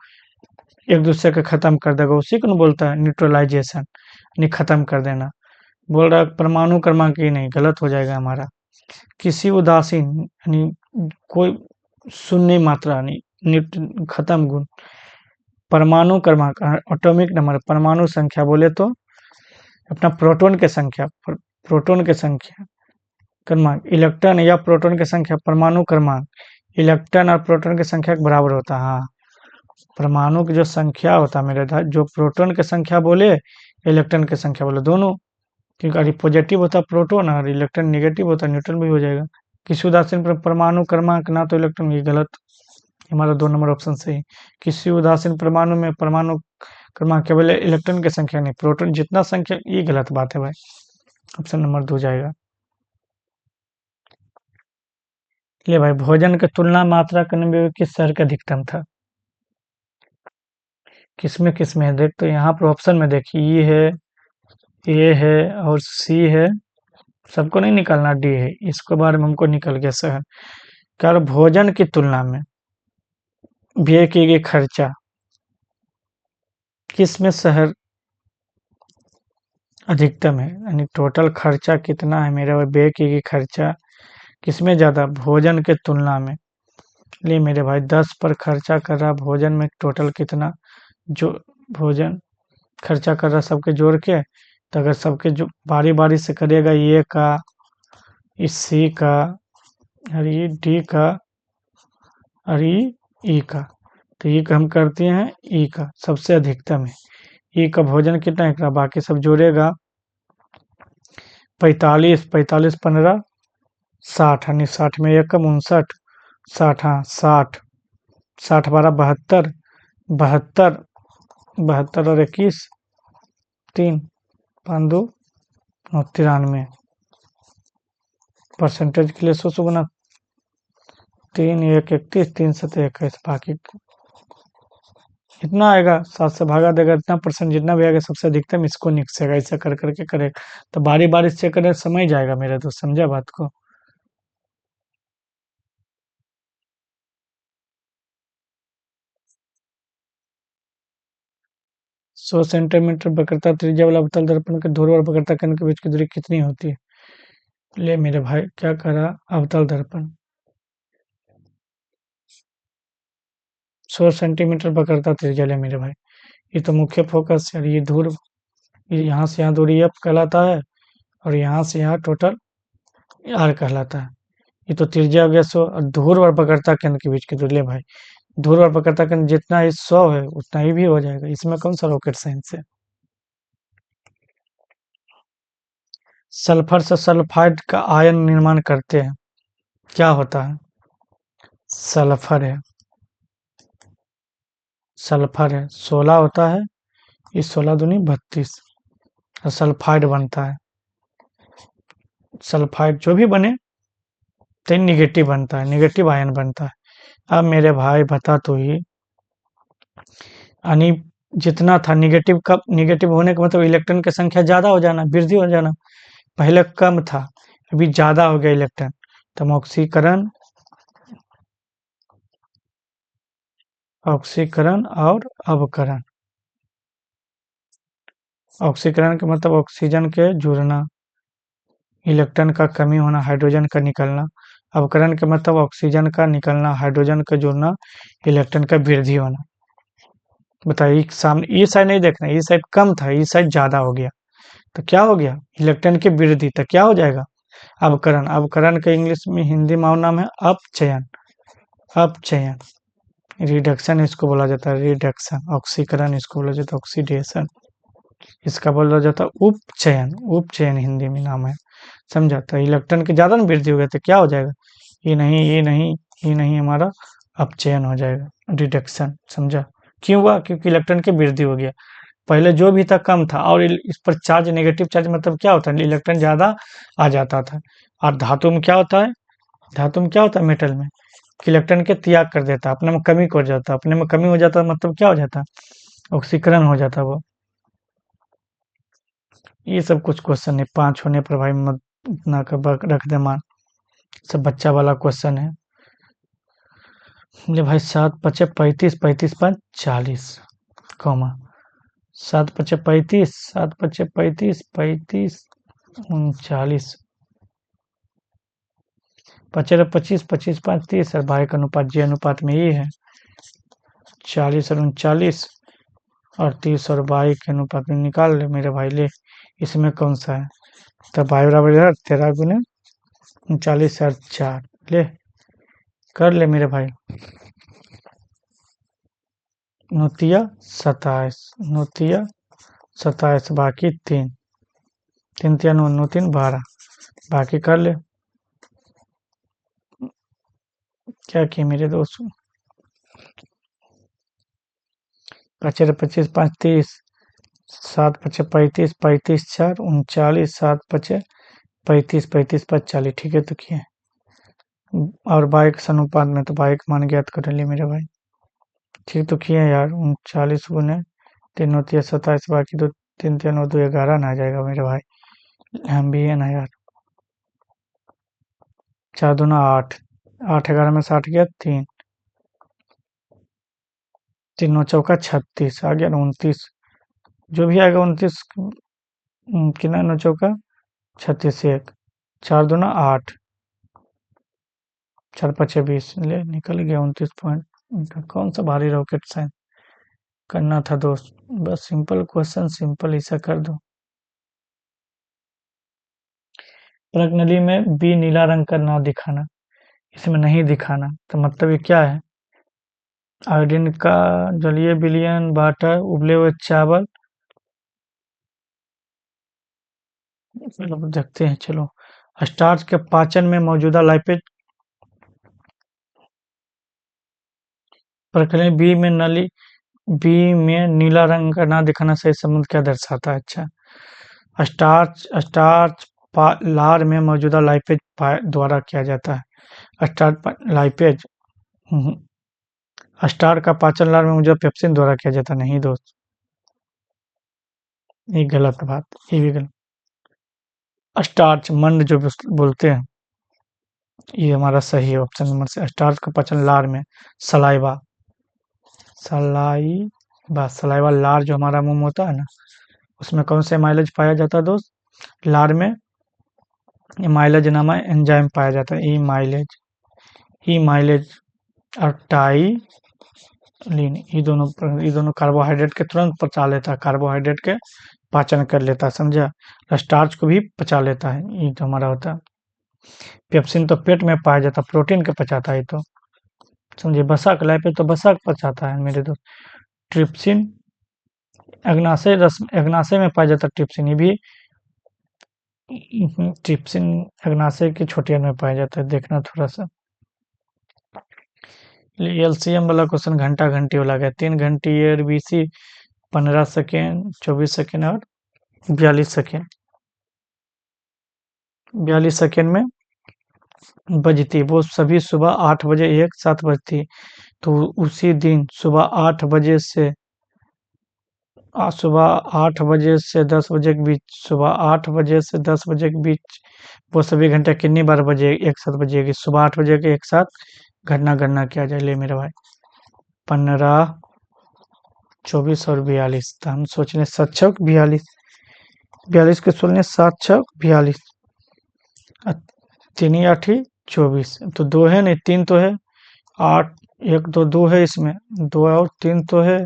एक दूसरे को खत्म कर देगा। उसी को बोलता है न्यूट्रलाइजेशन, यानी खत्म कर देना। बोल रहा है परमाणु क्रमांक ही नहीं, गलत हो जाएगा हमारा। किसी उदासीन यानी कोई शून्य मात्रा नहीं, खत्म गुण। परमाणु क्रमांक एटॉमिक नंबर, परमाणु संख्या बोले तो अपना प्रोटॉन की संख्या, प्रोटॉन की संख्या क्रमांक, इलेक्ट्रॉन या प्रोटॉन की संख्या परमाणु क्रमांक इलेक्ट्रॉन और प्रोटॉन की संख्या के बराबर होता है। हाँ, परमाणु की जो संख्या होता है मेरे जो प्रोटॉन की संख्या बोले, इलेक्ट्रॉन की संख्या बोले, दोनों। क्योंकि अगर पॉजिटिव होता प्रोटॉन और इलेक्ट्रॉन नेगेटिव होता न्यूट्रन भी हो जाएगा। किसी उदासीन पर परमाणु क्रमांक ना तो इलेक्ट्रॉन, ये गलत। हमारा 2 नंबर ऑप्शन सही। किसी उदासीन परमाणु में परमाणु क्रमांक केवल इलेक्ट्रॉन की संख्या नहीं, प्रोटॉन जितना संख्या, ये गलत बात है भाई। ऑप्शन नंबर 2 जाएगा। ले भाई, भोजन की तुलना मात्रा करने में किस शहर का अधिकतम था? किस में है देख, तो यहाँ पर ऑप्शन में देखिए ई है, ए है और सी है। सबको नहीं निकालना, डी है, इसके बारे में हमको निकल गया शहर। कर भोजन की तुलना में व्यय किए गए खर्चा किस में शहर अधिकतम है, यानी टोटल खर्चा कितना है मेरा, व्यय किए गए खर्चा किसमें ज्यादा, भोजन के तुलना में। ले मेरे भाई 10 पर खर्चा कर रहा भोजन में टोटल कितना, जो भोजन खर्चा कर रहा सबके जोड़ के, तो अगर सबके जो बारी बारी से करेगा, ये का, इस सी का, और ये डी का, और ये ई का, तो ई का हम करते हैं ई का सबसे अधिकतम है। ई का भोजन कितना है, बाकी सब जोड़ेगा 45, 45 15 60, यानी 60 में एक कम 59, 60, हाँ 60, 60 12 72, 72, 72 और 21 3, 5 2 और 93। परसेंटेज के लिए 100 गुना 3 1 31, 3 7 21, बाकी इतना आएगा, 7 से भागा देगा, इतना परसेंट जितना भी आएगा सबसे अधिकतम इसको निकसेगा, ऐसा कर करके करेगा। तो बारी बारी से करें समय जाएगा मेरा, तो समझा बात को। 100 सेंटीमीटर वक्रता त्रिज्या वाला अवतल दर्पण के ध्रुव और वक्रता केंद्र के बीच की दूरी कितनी होती है। ले मेरे भाई क्या करा, अवतल दर्पण 100 सेंटीमीटर वक्रता त्रिज्या। ले मेरे भाई ये तो मुख्य फोकस है, ये ध्रुव, ये यहाँ से यहाँ दूरी एफ कहलाता है, और यहाँ से यहाँ टोटल आर कहलाता है। ये तो त्रिज्या हो गया 100, और ध्रुव और वक्रता केंद्र के बीच की दूरी। ले भाई ध्रुव और वक्रता केंद्र जितना ही 100 है उतना ही भी हो जाएगा, इसमें कौन सा रॉकेट साइंस है। सल्फर से सल्फाइड का आयन निर्माण करते हैं, क्या होता है। सल्फर है, सल्फर है 16 होता है, इस 16 दूनी 32, और सल्फाइड बनता है। सल्फाइड जो भी बने तो निगेटिव बनता है, निगेटिव आयन बनता है। अब मेरे भाई बता तो ही, यानी जितना था निगेटिव, कब निगेटिव होने का मतलब इलेक्ट्रॉन की संख्या ज्यादा हो जाना, वृद्धि हो जाना। पहले कम था, अभी ज्यादा हो गया इलेक्ट्रॉन, तो ऑक्सीकरण, ऑक्सीकरण और अवकरण। ऑक्सीकरण का मतलब ऑक्सीजन के जुड़ना, इलेक्ट्रॉन का कमी होना, हाइड्रोजन का निकलना। अवकरण का मतलब ऑक्सीजन का निकलना, हाइड्रोजन का जुड़ना, इलेक्ट्रॉन का वृद्धि होना। बताइए सामने ये साइड नहीं देखना, ये साइड कम था, ये साइड ज्यादा हो गया, तो क्या हो गया, इलेक्ट्रॉन की वृद्धि, तो क्या हो जाएगा अवकरण। अवकरण का इंग्लिश में हिंदी में नाम है अपचयन, अपचयन। रिडक्शन इसको बोला जाता है, रिडक्शन। ऑक्सीकरण इसको बोला जाता है, ऑक्सीडेशन। इसका बोला जाता है उपचयन, उपचयन हिंदी में नाम है, समझा। तो इलेक्ट्रॉन की ज्यादा ना वृद्धि हो गई तो क्या हो जाएगा, ये नहीं ये नहीं ये नहीं, हमारा अपचयन हो जाएगा, रिडक्शन, समझा। क्यों हुआ, क्योंकि इलेक्ट्रॉन की वृद्धि हो गया। पहले जो भी था कम था, और इस पर चार्ज, नेगेटिव चार्ज मतलब क्या होता है, इलेक्ट्रॉन ज्यादा आ जाता था। और धातु में क्या होता है, धातु में क्या होता है मेटल में, कि इलेक्ट्रॉन के त्याग कर देता, अपने में कमी कर जाता, अपने में कमी हो जाता मतलब क्या हो जाता, ऑक्सीकरण हो जाता वो। ये सब कुछ क्वेश्चन है, 5 होने पर भाई मत इतना रख दे मान, सब बच्चा वाला क्वेश्चन है। बोले भाई 7 पचे 35, 35 5 40, कॉमा 7 पचे 35, 7 पचे 35, 35 39, पचे 25, 25 5 30, और भाई का अनुपात जी अनुपात में ये है, 40 और 39, और 30 और बाई के अनुपात में निकाल ले मेरे भाई। ले इसमें कौन सा है, तो भाई बराबर है 13 गुने 39 और 4। ले कर ले मेरे भाई, नौतिया 27, नौतिया 27, बाकी 3, 3 3 9 9 3 12, बाकी कर ले। क्या किए मेरे दोस्त, 25 25 5 30, 7 पचे 35, 35 4 39, 7 पचे 35, 35 5 40, ठीक है तो किए। और बाइक अनुपात में तो बाइक मान ज्ञात कर लिए मेरे भाई। ठीक तो किए यार 39 गुने 3 होती है 27 बाकी तो 3 3 और 2 11 ना आ जाएगा मेरे भाई हम भी है ना यार 4 दूना 8 8 11 में 60 गया 3 3 9 चौका 36 आ गया 29 जो भी आएगा 29 कितना 9 चौका 36 1 4 दूना 8 4 5 20 ले निकल गया 29 पॉइंट कौन सा भारी रॉकेट साइंस करना था दोस्त बस सिंपल क्वेश्चन सिंपल ऐसा कर दो प्रश्नावली में बी नीला रंग का ना दिखाना इसमें नहीं दिखाना तो मतलब ये क्या है आयोडीन का जलीय विलयन वाटर उबले हुए चावल चलो देखते हैं चलो स्टार्च के पाचन में मौजूदा लाइपेज प्रक्रिया बी में नीला रंग का ना दिखाना सही संबंध क्या दर्शाता है अच्छा स्टार्च स्टार्च लार में मौजूदा लाइपेज द्वारा किया जाता है स्टार्च लाइपेज स्टार का पाचन लार में मौजूदा पेप्सिन द्वारा किया जाता नहीं दोस्त ये गलत बात ये भी गलत स्टार्च मंड जो बोलते हैं ये हमारा सही है ऑप्शन नंबर से स्टार्च का पाचन लार में सलाइवा सलाइवा लार जो हमारा मुंह में होता है ना उसमें कौन से माइलेज पाया जाता है दोस्त लार में माइलेज नामा एंजाइम पाया जाता है ई माइलेज और टाइलिन ये दोनों कार्बोहाइड्रेट के तुरंत पचा लेता है कार्बोहाइड्रेट के पाचन कर लेता है समझा स्टार्च को भी पचा लेता है ये जो हमारा होता है पेप्सिन तो पेट में पाया जाता है प्रोटीन के पचाता है तो समझिए बसा कलाई पे तो बसा पचाता है मेरे दोस्त ट्रिप्सिन अग्नाशय में पाया जाता है ट्रिप्सिन ये भी ट्रिप्सिन अग्नाशय के छोटी अंग में पाया जाता है देखना थोड़ा सा एलसीएम वाला क्वेश्चन घंटा घंटी वाला गया 3 घंटी और बीसी 15 सेकेंड 24 सेकेंड और 42 सेकेंड 42 सेकेंड में बजती वो सभी सुबह 8 बजे एक साथ बजती तो उसी दिन सुबह 8 बजे से 10 बजे के बीच सुबह 8 बजे से 10 बजे के बीच वो सभी घंटे कितनी बार बजे एक साथ बजेगी सुबह 8 बजे के एक साथ घटना गणना किया जाए ले मेरे भाई 15 24 और 42 तो हम सोच रहे 7 छक 42 42 के 16 7 छक 42 तीन ही 8 ही 24 तो 2 है नहीं 3 तो है 8 1 2 2 है इसमें 2 और 3 तो है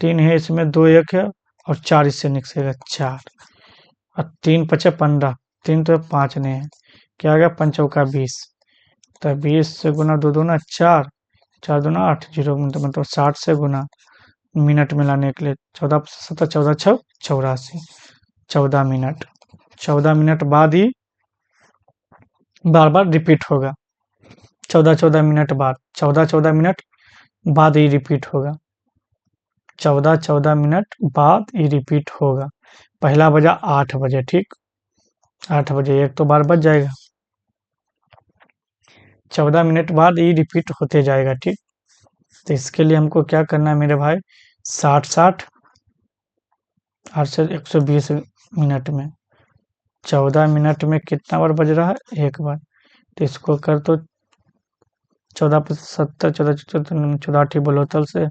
3 है इसमें 2 1 है और 4 इससे निकलेगा 4 और 3 पचे 15 3 तो 5 नहीं है क्या आ गया 5 चौका 20 तो 20 से गुना 2 दूना 4 4 दूना 8 जीरो मतलब 60 से गुना मिनट में लाने के लिए 14 17 14 छः 84 14 मिनट 14 मिनट बाद ही बार बार रिपीट होगा 14 मिनट बाद 14 मिनट बाद ही रिपीट होगा 14 मिनट बाद ही रिपीट होगा पहला बजा 8 बजे ठीक 8 बजे एक तो बार बज जाएगा 14 मिनट बाद ही रिपीट होते जाएगा ठीक तो इसके लिए हमको क्या करना है मेरे भाई 60 8 से 120 मिनट में 14 मिनट में कितना बार बज रहा है एक बार तो इसको कर तो 14 70 14 14 आठी बलोतल से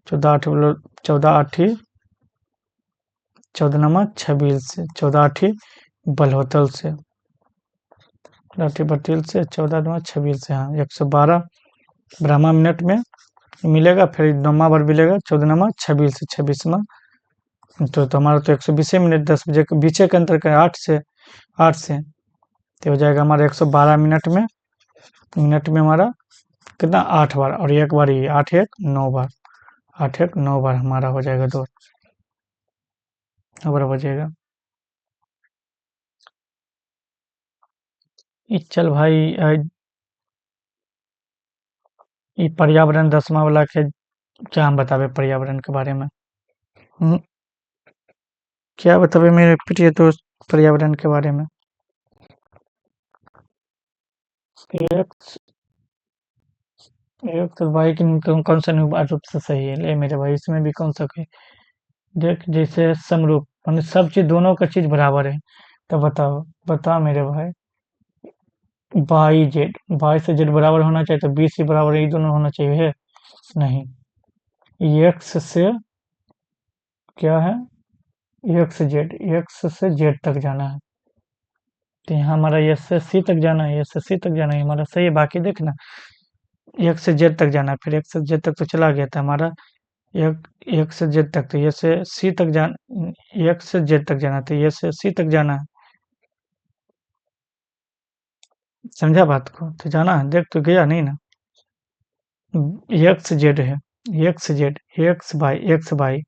14 आठी 14 नमा 26 से 14 आठी बलहोतल से आठी बटील से 14 नमा 26 से हाँ 112 ब्रह्मा मिनट में मिलेगा फिर नौमा बार मिलेगा 14 नमा 26 से 26वां तो हमारा तो 120 मिनट 10 बजे के बीचे के अंतर करें 8 से तो हो जाएगा हमारा 112 मिनट में हमारा कितना 8 बार और एक बार ही 8 1 9 बार 8 1 9 बार हमारा हो जाएगा दोस्त बार बजेगा चल भाई ये पर्यावरण 10वां वाला के क्या हम बतावे पर्यावरण के बारे में क्या बतावे मेरे प्रिय दोस्त पर्यावरण के बारे में एक तो भाई कि कौन सा अनिवार्य रूप से सही है, ले मेरे भाई इसमें भी कौन सा कोई देख, जैसे समरूप माने सब चीज दोनों का चीज बराबर है, तो बताओ, बता मेरे भाई। बाई जेड, बाई से जेड बराबर होना चाहिए, तो बी से बराबर ये दोनों होना चाहिए है? नहीं, एक्स से क्या है, एक्स जेड, एक्स से जेड तक जाना है, तो यहाँ हमारा एस से सी तक जाना है, एस से सी तक जाना है, हमारा सही है। बाकी देखना, एक्स से जेड तक जाना है, फिर एक्स से जेड तक तो चला गया था हमारा, एक एक से जेड तक, तो ये से सी तक जान, एक्स से जेड तक जाना, तो ये से सी तक जाना है। समझा बात को, तो जाना है, देख तो गया नहीं ना। एक्स जेड है, एक्स जेड, एक्स बाई,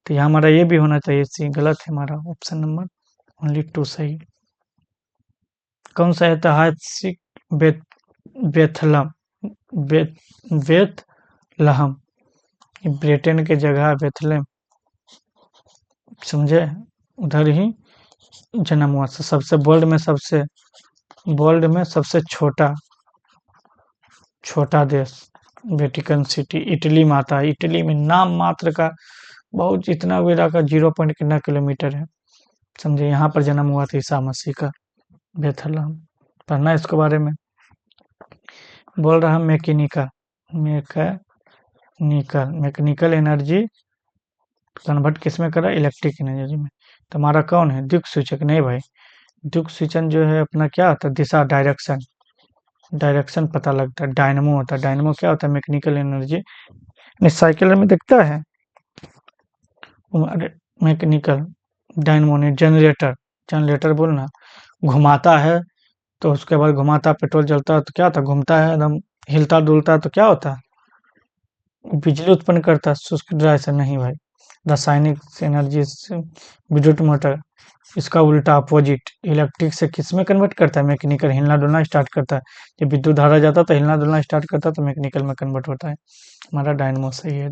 तो यहाँ हमारा ये भी होना चाहिए, सी गलत है हमारा, ऑप्शन नंबर ओनली टू सही। कौन सा ऐतिहासिक बेथ बेथलम बे, बेथलहम, ये ब्रिटेन की जगह बेथलेम, समझे, उधर ही जन्म हुआ, सबसे वर्ल्ड में सबसे छोटा छोटा देश, वेटिकन सिटी, इटली में आता है। इटली में नाम मात्र का बहुत, इतना वेरा का 0 कितना किलोमीटर है, समझे, यहाँ पर जन्म हुआ था ईसा मसीह का, बेथलहम। पढ़ना है इसके बारे में। बोल रहा mechanical, mechanical mechanical energy convert किस में करा, इलेक्ट्रिक एनर्जी में। तुम्हारा कौन है, दिक् सूचक नहीं भाई, दिक् सूचन जो है अपना क्या होता है, दिशा, डायरेक्शन, डायरेक्शन पता लगता है, डायनमो होता है, डायनमो क्या होता है, मैकेनिकल एनर्जी, साइकिल में दिखता है, मैकेनिकल, डायनमो ने जनरेटर, जनरेटर बोलना, घुमाता है, तो उसके बाद घुमाता, पेट्रोल जलता है तो क्या होता है, घूमता है एकदम, हिलता डुलता है तो क्या होता है, बिजली उत्पन्न करता है, शुष्क ड्राई से नहीं भाई, रासायनिक एनर्जी से, विद्युत मोटर, इसका उल्टा अपोजिट, इलेक्ट्रिक से किस में कन्वर्ट करता है, मैकेनिकल, हिलना डुलना स्टार्ट करता है, जब विद्युत धारा जाता है तो हिलना डुलना स्टार्ट करता है, तो मैकेनिकल में कन्वर्ट होता है, हमारा डायनमो सही है,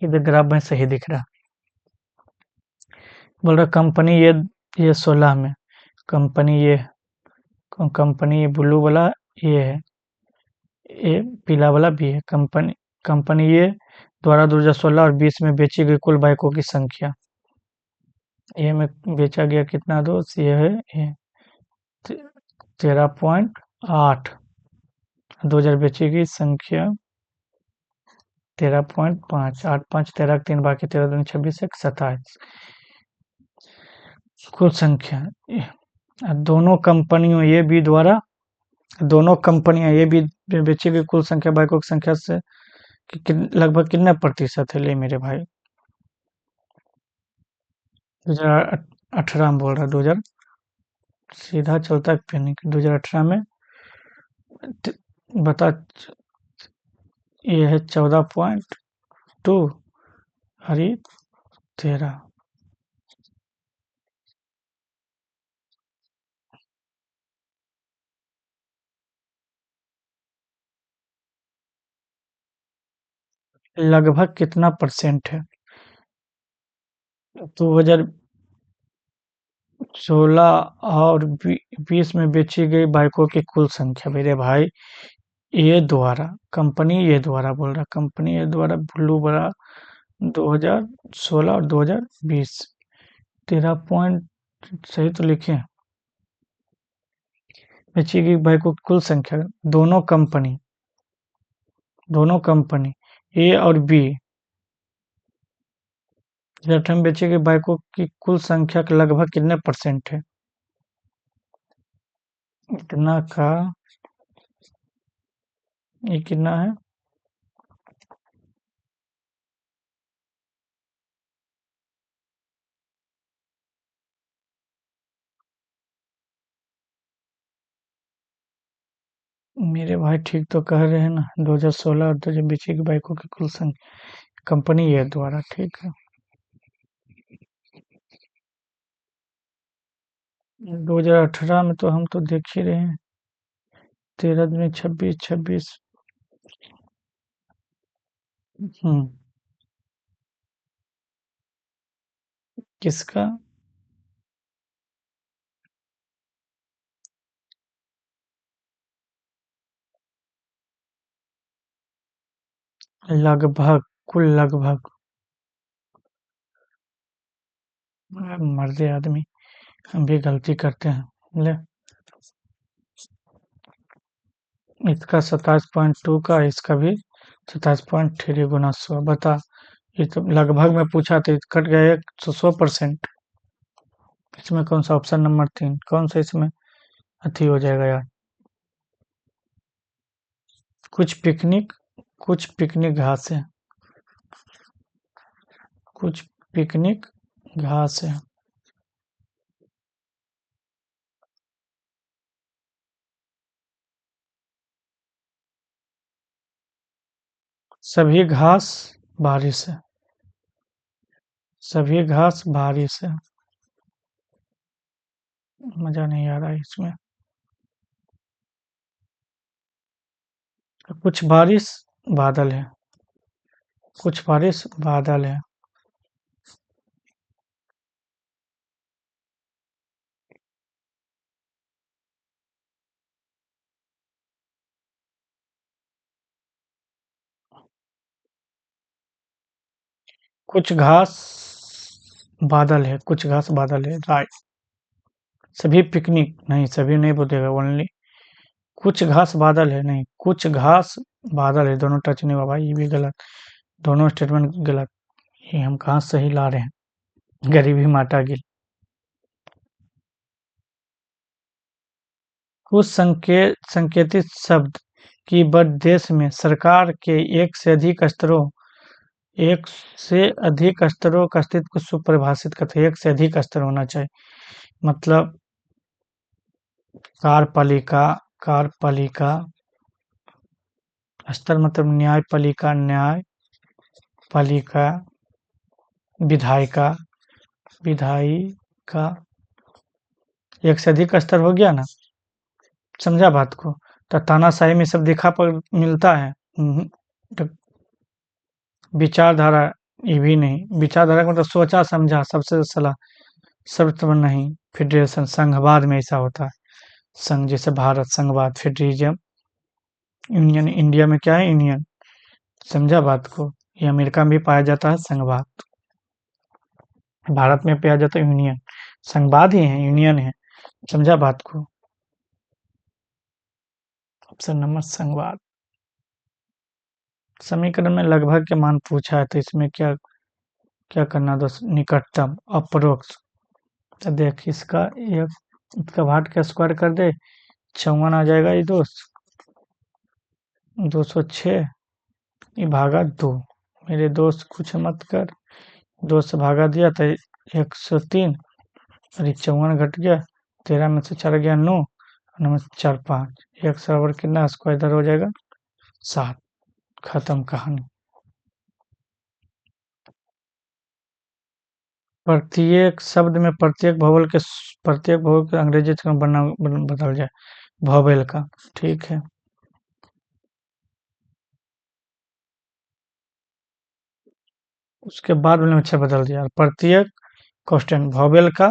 इधर ग्राफ में सही दिख रहा। बोल रहा कंपनी ये 16 में, कंपनी ये, कंपनी ये ब्लू वाला ये है, ये पीला वाला भी है, कंपनी, कंपनी ये द्वारा 2016 और 20 में बेची गई कुल बाइकों की संख्या, ये में बेचा गया कितना दोस्त, ये है ये 13.8, 2000 बेची गई संख्या 13.5, 8 5 13 3 बाकी 13 दूनी 26 1 27 कुल संख्या, दोनों कंपनियों ये भी द्वारा, दोनों कंपनियां ये भी बेची गई कुल संख्या बाइकों की संख्या से लगभग कितने प्रतिशत है, ले मेरे भाई, 2018 में बोल रहा, 2000 सीधा चलता है फिर नहीं, 2018 में बता, ये है 14.2, हरी 13, लगभग कितना परसेंट है, 2016 और 20 में बेची गई बाइकों की कुल संख्या मेरे भाई, ये द्वारा, कंपनी ये द्वारा बोल रहा, कंपनी ये द्वारा ब्लू बड़ा, 2016 और 2020, 13 पॉइंट सही तो लिखे, बेची गई बाइकों की कुल संख्या, दोनों कंपनी, दोनों कंपनी ए और बी, में बेची गई बाइकों की कुल संख्या के लगभग कितने परसेंट है, इतना का, ये कितना है, मेरे भाई ठीक तो कह रहे हैं ना, 2016 और 2020 बेची गई बाइकों की कुल संख्या, कंपनी ये द्वारा, ठीक है, 2018 में तो हम तो देख ही रहे हैं, 13 दूनी 26 26, हम्म, किसका, लगभग, कुल लगभग। मर्दे आदमी, हम भी गलती करते हैं। ले, इसका 27.2 का, इसका भी 27.3 गुना 100, बता। ये तो लगभग में पूछा तो कट गया 100%। इसमें कौन सा ऑप्शन नंबर 3, कौन सा इसमें अथी हो जाएगा यार। कुछ पिकनिक घास है, कुछ पिकनिक घास है। सभी घास बारिश है, सभी घास बारिश है। मजा नहीं आ रहा है इसमें। कुछ बारिश बादल है, कुछ बारिश बादल है। कुछ घास बादल है, कुछ घास बादल है, राइट। सभी पिकनिक नहीं, सभी नहीं बोलेगा, ओनली कुछ घास बादल है, नहीं कुछ घास बादल है, दोनों टच नहीं हुआ भाई, ये भी गलत। दोनों स्टेटमेंट गलत। ये हम कहाँ सही ला रहे हैं, गरीबी माटा गिल। कुछ संकेतित शब्द कीवर्ड देश में सरकार के एक से अधिक स्तरों का अस्तित्व को सुपरिभाषित करते हैं। एक से अधिक स्तर होना चाहिए, मतलब कार्यपालिका, कार्यपालिका स्तर मतलब न्यायपालिका, न्यायपालिका, विधायिका, विधायिका। एक से अधिक स्तर हो गया ना, समझा बात को। तो तानाशाही में सब देखा पर मिलता है। तो विचारधारा, ये भी नहीं। विचारधारा का मतलब सोचा समझा, सबसे सलाह, सर्वत्र नहीं। फेडरेशन, संघवाद में ऐसा होता है। संघ जैसे भारत, संघवाद, फेडरलिज्म। यूनियन, इंडिया में क्या है, यूनियन। समझा बात को। ये अमेरिका में भी पाया जाता है संघवाद, भारत में पाया जाता है यूनियन। संघवाद ही है, यूनियन है। समझा बात को। ऑप्शन नंबर संघवाद। समीकरण में लगभग के मान पूछा है, तो इसमें क्या क्या करना दोस्त, निकटतम, अपरोक्ष। तो देख इसका इसका भाट का स्क्वायर कर दे, 54 आ जाएगा ये दोस्त, 206। ये भागा 2। मेरे दोस्त कुछ मत कर, 2 से भागा दिया तो 103, और ये 54 घट गया। 13 में से 4 गया 9, 9 में से 4 5, एक से बराबर कितना, स्क्वायर इधर हो जाएगा 7। खत्म कहानी। प्रत्येक शब्द में प्रत्येक भौवेल के अंग्रेजी में बदल जाए, भौवेल का। ठीक है, उसके बाद मैंने अच्छा बदल दिया। प्रत्येक क्वेश्चन भॉवेल का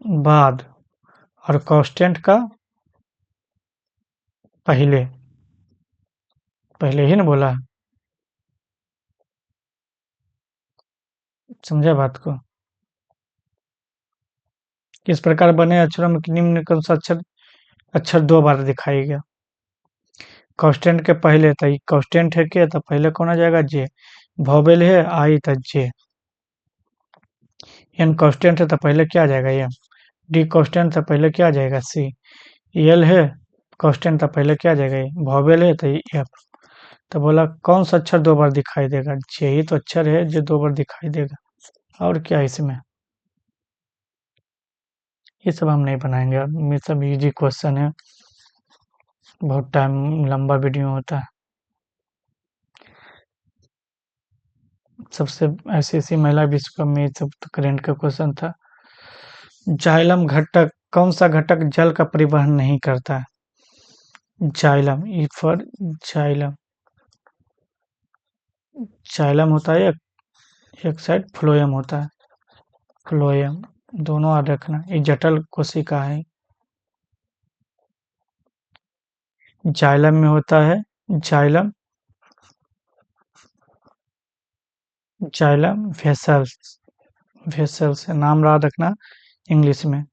बाद, और कांस्टेंट का पहले। पहले ही ना बोला, समझा बात को। किस प्रकार बने अक्षरों में निम्न कौन सा अक्षर अक्षर 2 बार दिखाई गया। कांस्टेंट के पहले, तो कांस्टेंट है क्या, तो पहले कौन आ जाएगा, जे। वॉवेल है आई, तो जे। एन कांस्टेंट है तो पहले क्या आ जाएगा, एम। डी कांस्टेंट तो पहले क्या आ जाएगा, सी। एल है कांस्टेंट, तो पहले क्या आ जाएगा, ए। वॉवेल है तो एफ। तो बोला कौन सा अक्षर 2 बार दिखाई देगा, जे ही तो अक्षर है जो 2 बार दिखाई देगा। और क्या है इसमें। ये सब हम नहीं बनाएंगे, ये सब इजी क्वेश्चन है, बहुत टाइम लंबा वीडियो होता है। सबसे ऐसी महिला विश्व कप में, सब तो करेंट का क्वेश्चन था। जाइलम घटक, कौन सा घटक जल का परिवहन नहीं करता है। Xylem, E for xylem. Xylem होता है एक साइड फ्लोएम होता है, फ्लोएम। दोनों याद रखना, ये जटल कोशिका है। जाइलम में होता है जाइलम जाइलम वेसल्स वेसल्स नाम याद रखना इंग्लिश में।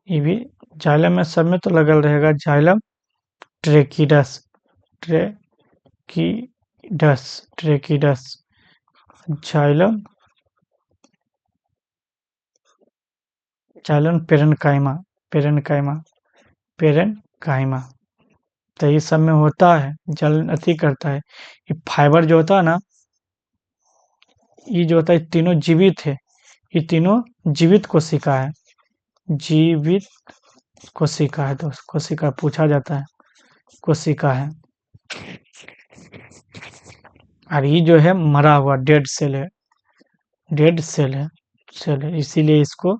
ये भी जाइलम में सब में तो लगल रहेगा xylem tracheids tracheids xylem xylem parenchyma parenchyma. तो ये सब में होता है, जल अति करता है। ये फाइबर जो होता है ना, ये जो होता है तीनों जीवित है, ये तीनों जीवित कोशिका है, जीवित कोशिका है। दोस्त कोशिका पूछा जाता है, कोशिका है। और ये जो है मरा हुआ डेड सेल है, डेड सेल है, इसीलिए इसको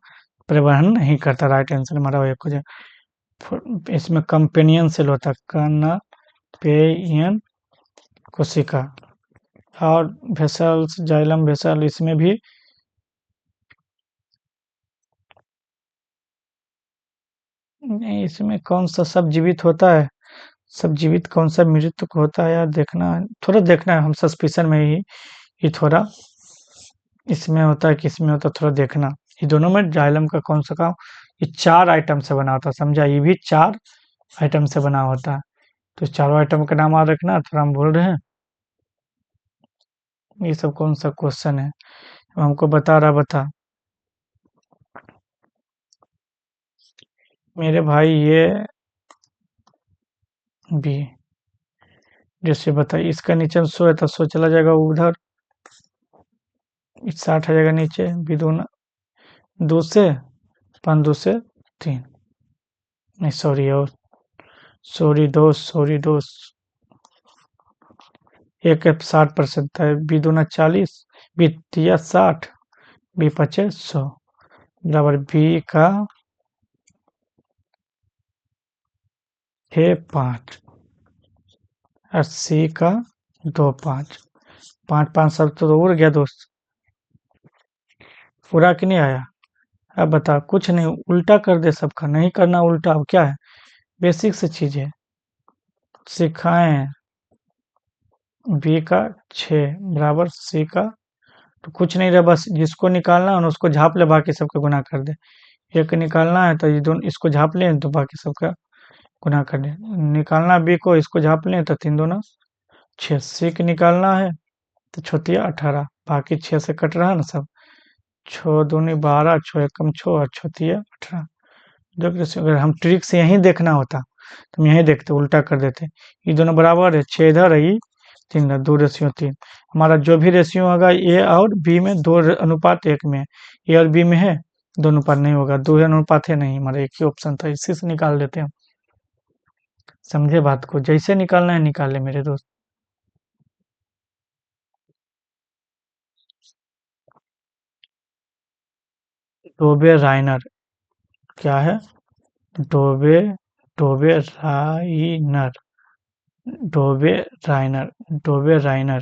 परिवहन नहीं करता। राइट आंसर मरा हुआ कुछ। इसमें कंपेनियन सेल होता है, कनपेयन कोशिका। और वेसल्स जाइलम वेसल इसमें भी नहीं, इसमें कौन सा सब जीवित होता है, सब जीवित कौन सा मृत होता है यार, देखना थोड़ा देखना है, हम सस्पिशन में ही ये थोड़ा इसमें होता है कि इसमें होता है, थोड़ा देखना। ये दोनों में जाइलम का कौन सा काम, ये 4 आइटम से बना होता है, समझा। ये भी 4 आइटम से बना होता है। तो चारों आइटम का नाम याद रखना, थोड़ा हम बोल रहे हैं। ये सब कौन सा क्वेश्चन है हमको बता रहा, बता मेरे भाई। ये बी जैसे बताइए, इसका नीचे में 100 है तो 100 चला जाएगा उधर, 60 आ जाएगा नीचे। बी दो से 5 2 से 3, नहीं सॉरी, और सॉरी दो, एक 60% है, बी दूना 40, बी तिया 60, बी पचे 100 बराबर बी का है 5 और सी का 2 5 5 5 सब तो उड़ गया दोस्त, पूरा कि नहीं आया। अब बता, कुछ नहीं, उल्टा कर दे सबका, नहीं करना उल्टा। अब क्या है, बेसिक से चीज है, सिखाएं। बी का 6 बराबर सी का, तो कुछ नहीं रहा, बस जिसको निकालना है ना उसको झाप ले, बाकी सबका गुना कर दे। एक निकालना है तो ये दोनों इसको झाप लें तो बाकी सबका गुना कर दे। निकालना बी को, इसको झाप लें तो 3 दूना 6। सी के निकालना है तो छोटिया 18, बाकी 6 से कट रहा है ना सब। 6 दूनी 12, 6 एकम 6 और छोटिया 18। जो कि अगर हम ट्रिक से यहीं देखना होता तो हम यहीं देखते, उल्टा कर देते। ये दोनों बराबर है, 6 इधर है, ये 3 इधर, 2 रेशियो 3। हमारा जो भी रेशियो होगा ए और बी में 2 अनुपात 1 में है, ए और बी में है 2 अनुपात नहीं होगा, 2 अनुपात है नहीं, हमारा एक ही ऑप्शन था, इसी से निकाल देते हैं। समझे बात को, जैसे निकालना है निकाल ले मेरे दोस्त। डोबे राइनर क्या है, डोबे डोबे राइनर डोबे राइनर डोबे राइनर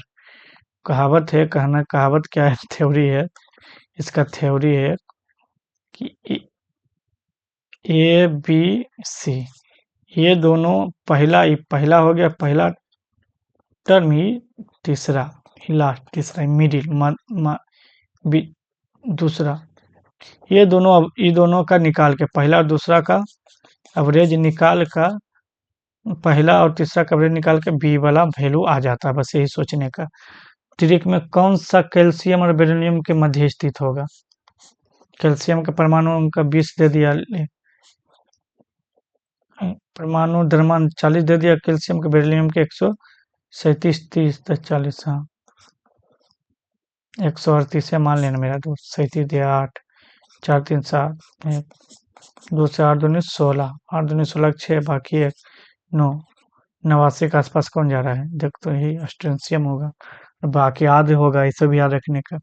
कहावत है, कहना कहावत क्या है, थ्योरी है। इसका थ्योरी है कि ए बी सी, ये दोनों पहला हो गया, पहला टर्म ही, तीसरा ही लास्ट, तीसरा मिडिल बी दूसरा। ये दोनों का निकाल के, पहला और दूसरा का एवरेज निकाल का, पहला और तीसरा का एवरेज निकाल के बी वाला वैल्यू आ जाता है, बस यही सोचने का। त्रिक में कौन सा कैल्शियम और बेरिलियम के मध्य स्थित होगा। कैल्शियम का परमाणु उनका 20 दे दिया, परमाणु द्रव्यमान 40 दे दिया कैल्शियम के, बेरिलियम के 137 30 10 40, हाँ 138 है मान लेना मेरा दोस्त। 37 दिया 8 4 3 7 2 से 8 दूनी 16, 8 दूनी 16 6, बाकी 1 9, 89 के आसपास कौन जा रहा है, देख तो यही ऑस्ट्रेंशियम होगा, बाकी आधे होगा, इसे भी याद रखने का।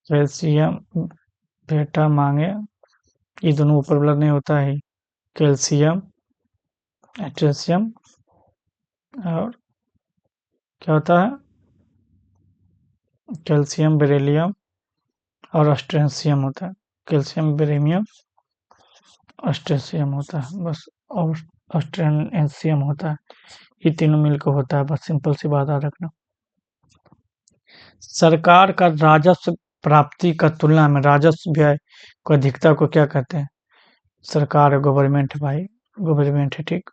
कैल्शियम बेटा मांगे, ये दोनों ऊपर वाला नहीं होता है, कैल्शियम एट्रेशियम और क्या होता है, कैल्शियम बेरिलियम और ऑस्ट्रेंशियम होता है। कैल्शियम बेरिलियम ऑस्ट्रेंशियम होता है, बस और ऑस्ट्रेंसियम होता है। ये तीनों मिलकर होता है, बस सिंपल सी बात याद रखना। सरकार का राजस्व प्राप्ति का तुलना में राजस्व व्यय को अधिकता को क्या कहते हैं? सरकार गवर्नमेंट भाई, गवर्नमेंट है ठीक।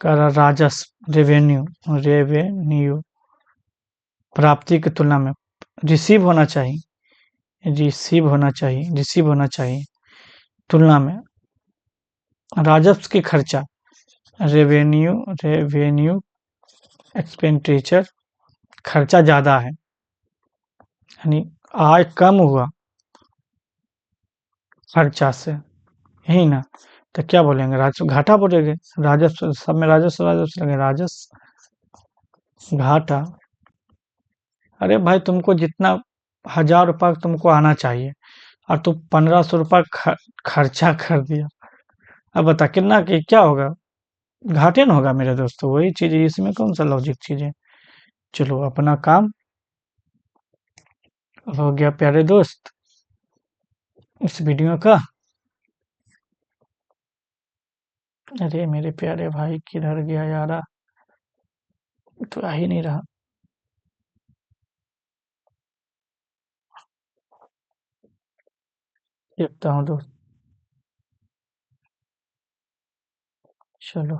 का राजस्व रेवेन्यू, रेवेन्यू प्राप्ति की तुलना में रिसीव होना चाहिए, रिसीव होना चाहिए, रिसीव होना चाहिए तुलना में राजस्व की खर्चा, रेवेन्यू, रेवेन्यू एक्सपेंडिचर खर्चा ज्यादा है, यानी आय कम हुआ खर्चा से, यही ना। तो क्या बोलेंगे, राजस्व घाटा बोलेंगे, राजस्व सब में राजस्व राजस्व लगे, राजस्व घाटा। अरे भाई तुमको जितना 1000 रुपया तुमको आना चाहिए और तुम 1500 रुपया खर्चा कर दिया, अब बता कितना कि क्या होगा, घाटे ना होगा मेरे दोस्तों, वही चीज है, इसमें कौन सा लॉजिक चीज है। चलो अपना काम हो गया प्यारे दोस्त इस वीडियो का। अरे मेरे प्यारे भाई किधर गया यारा, तो आ ही नहीं रहा। देखता हूँ दोस्त। चलो।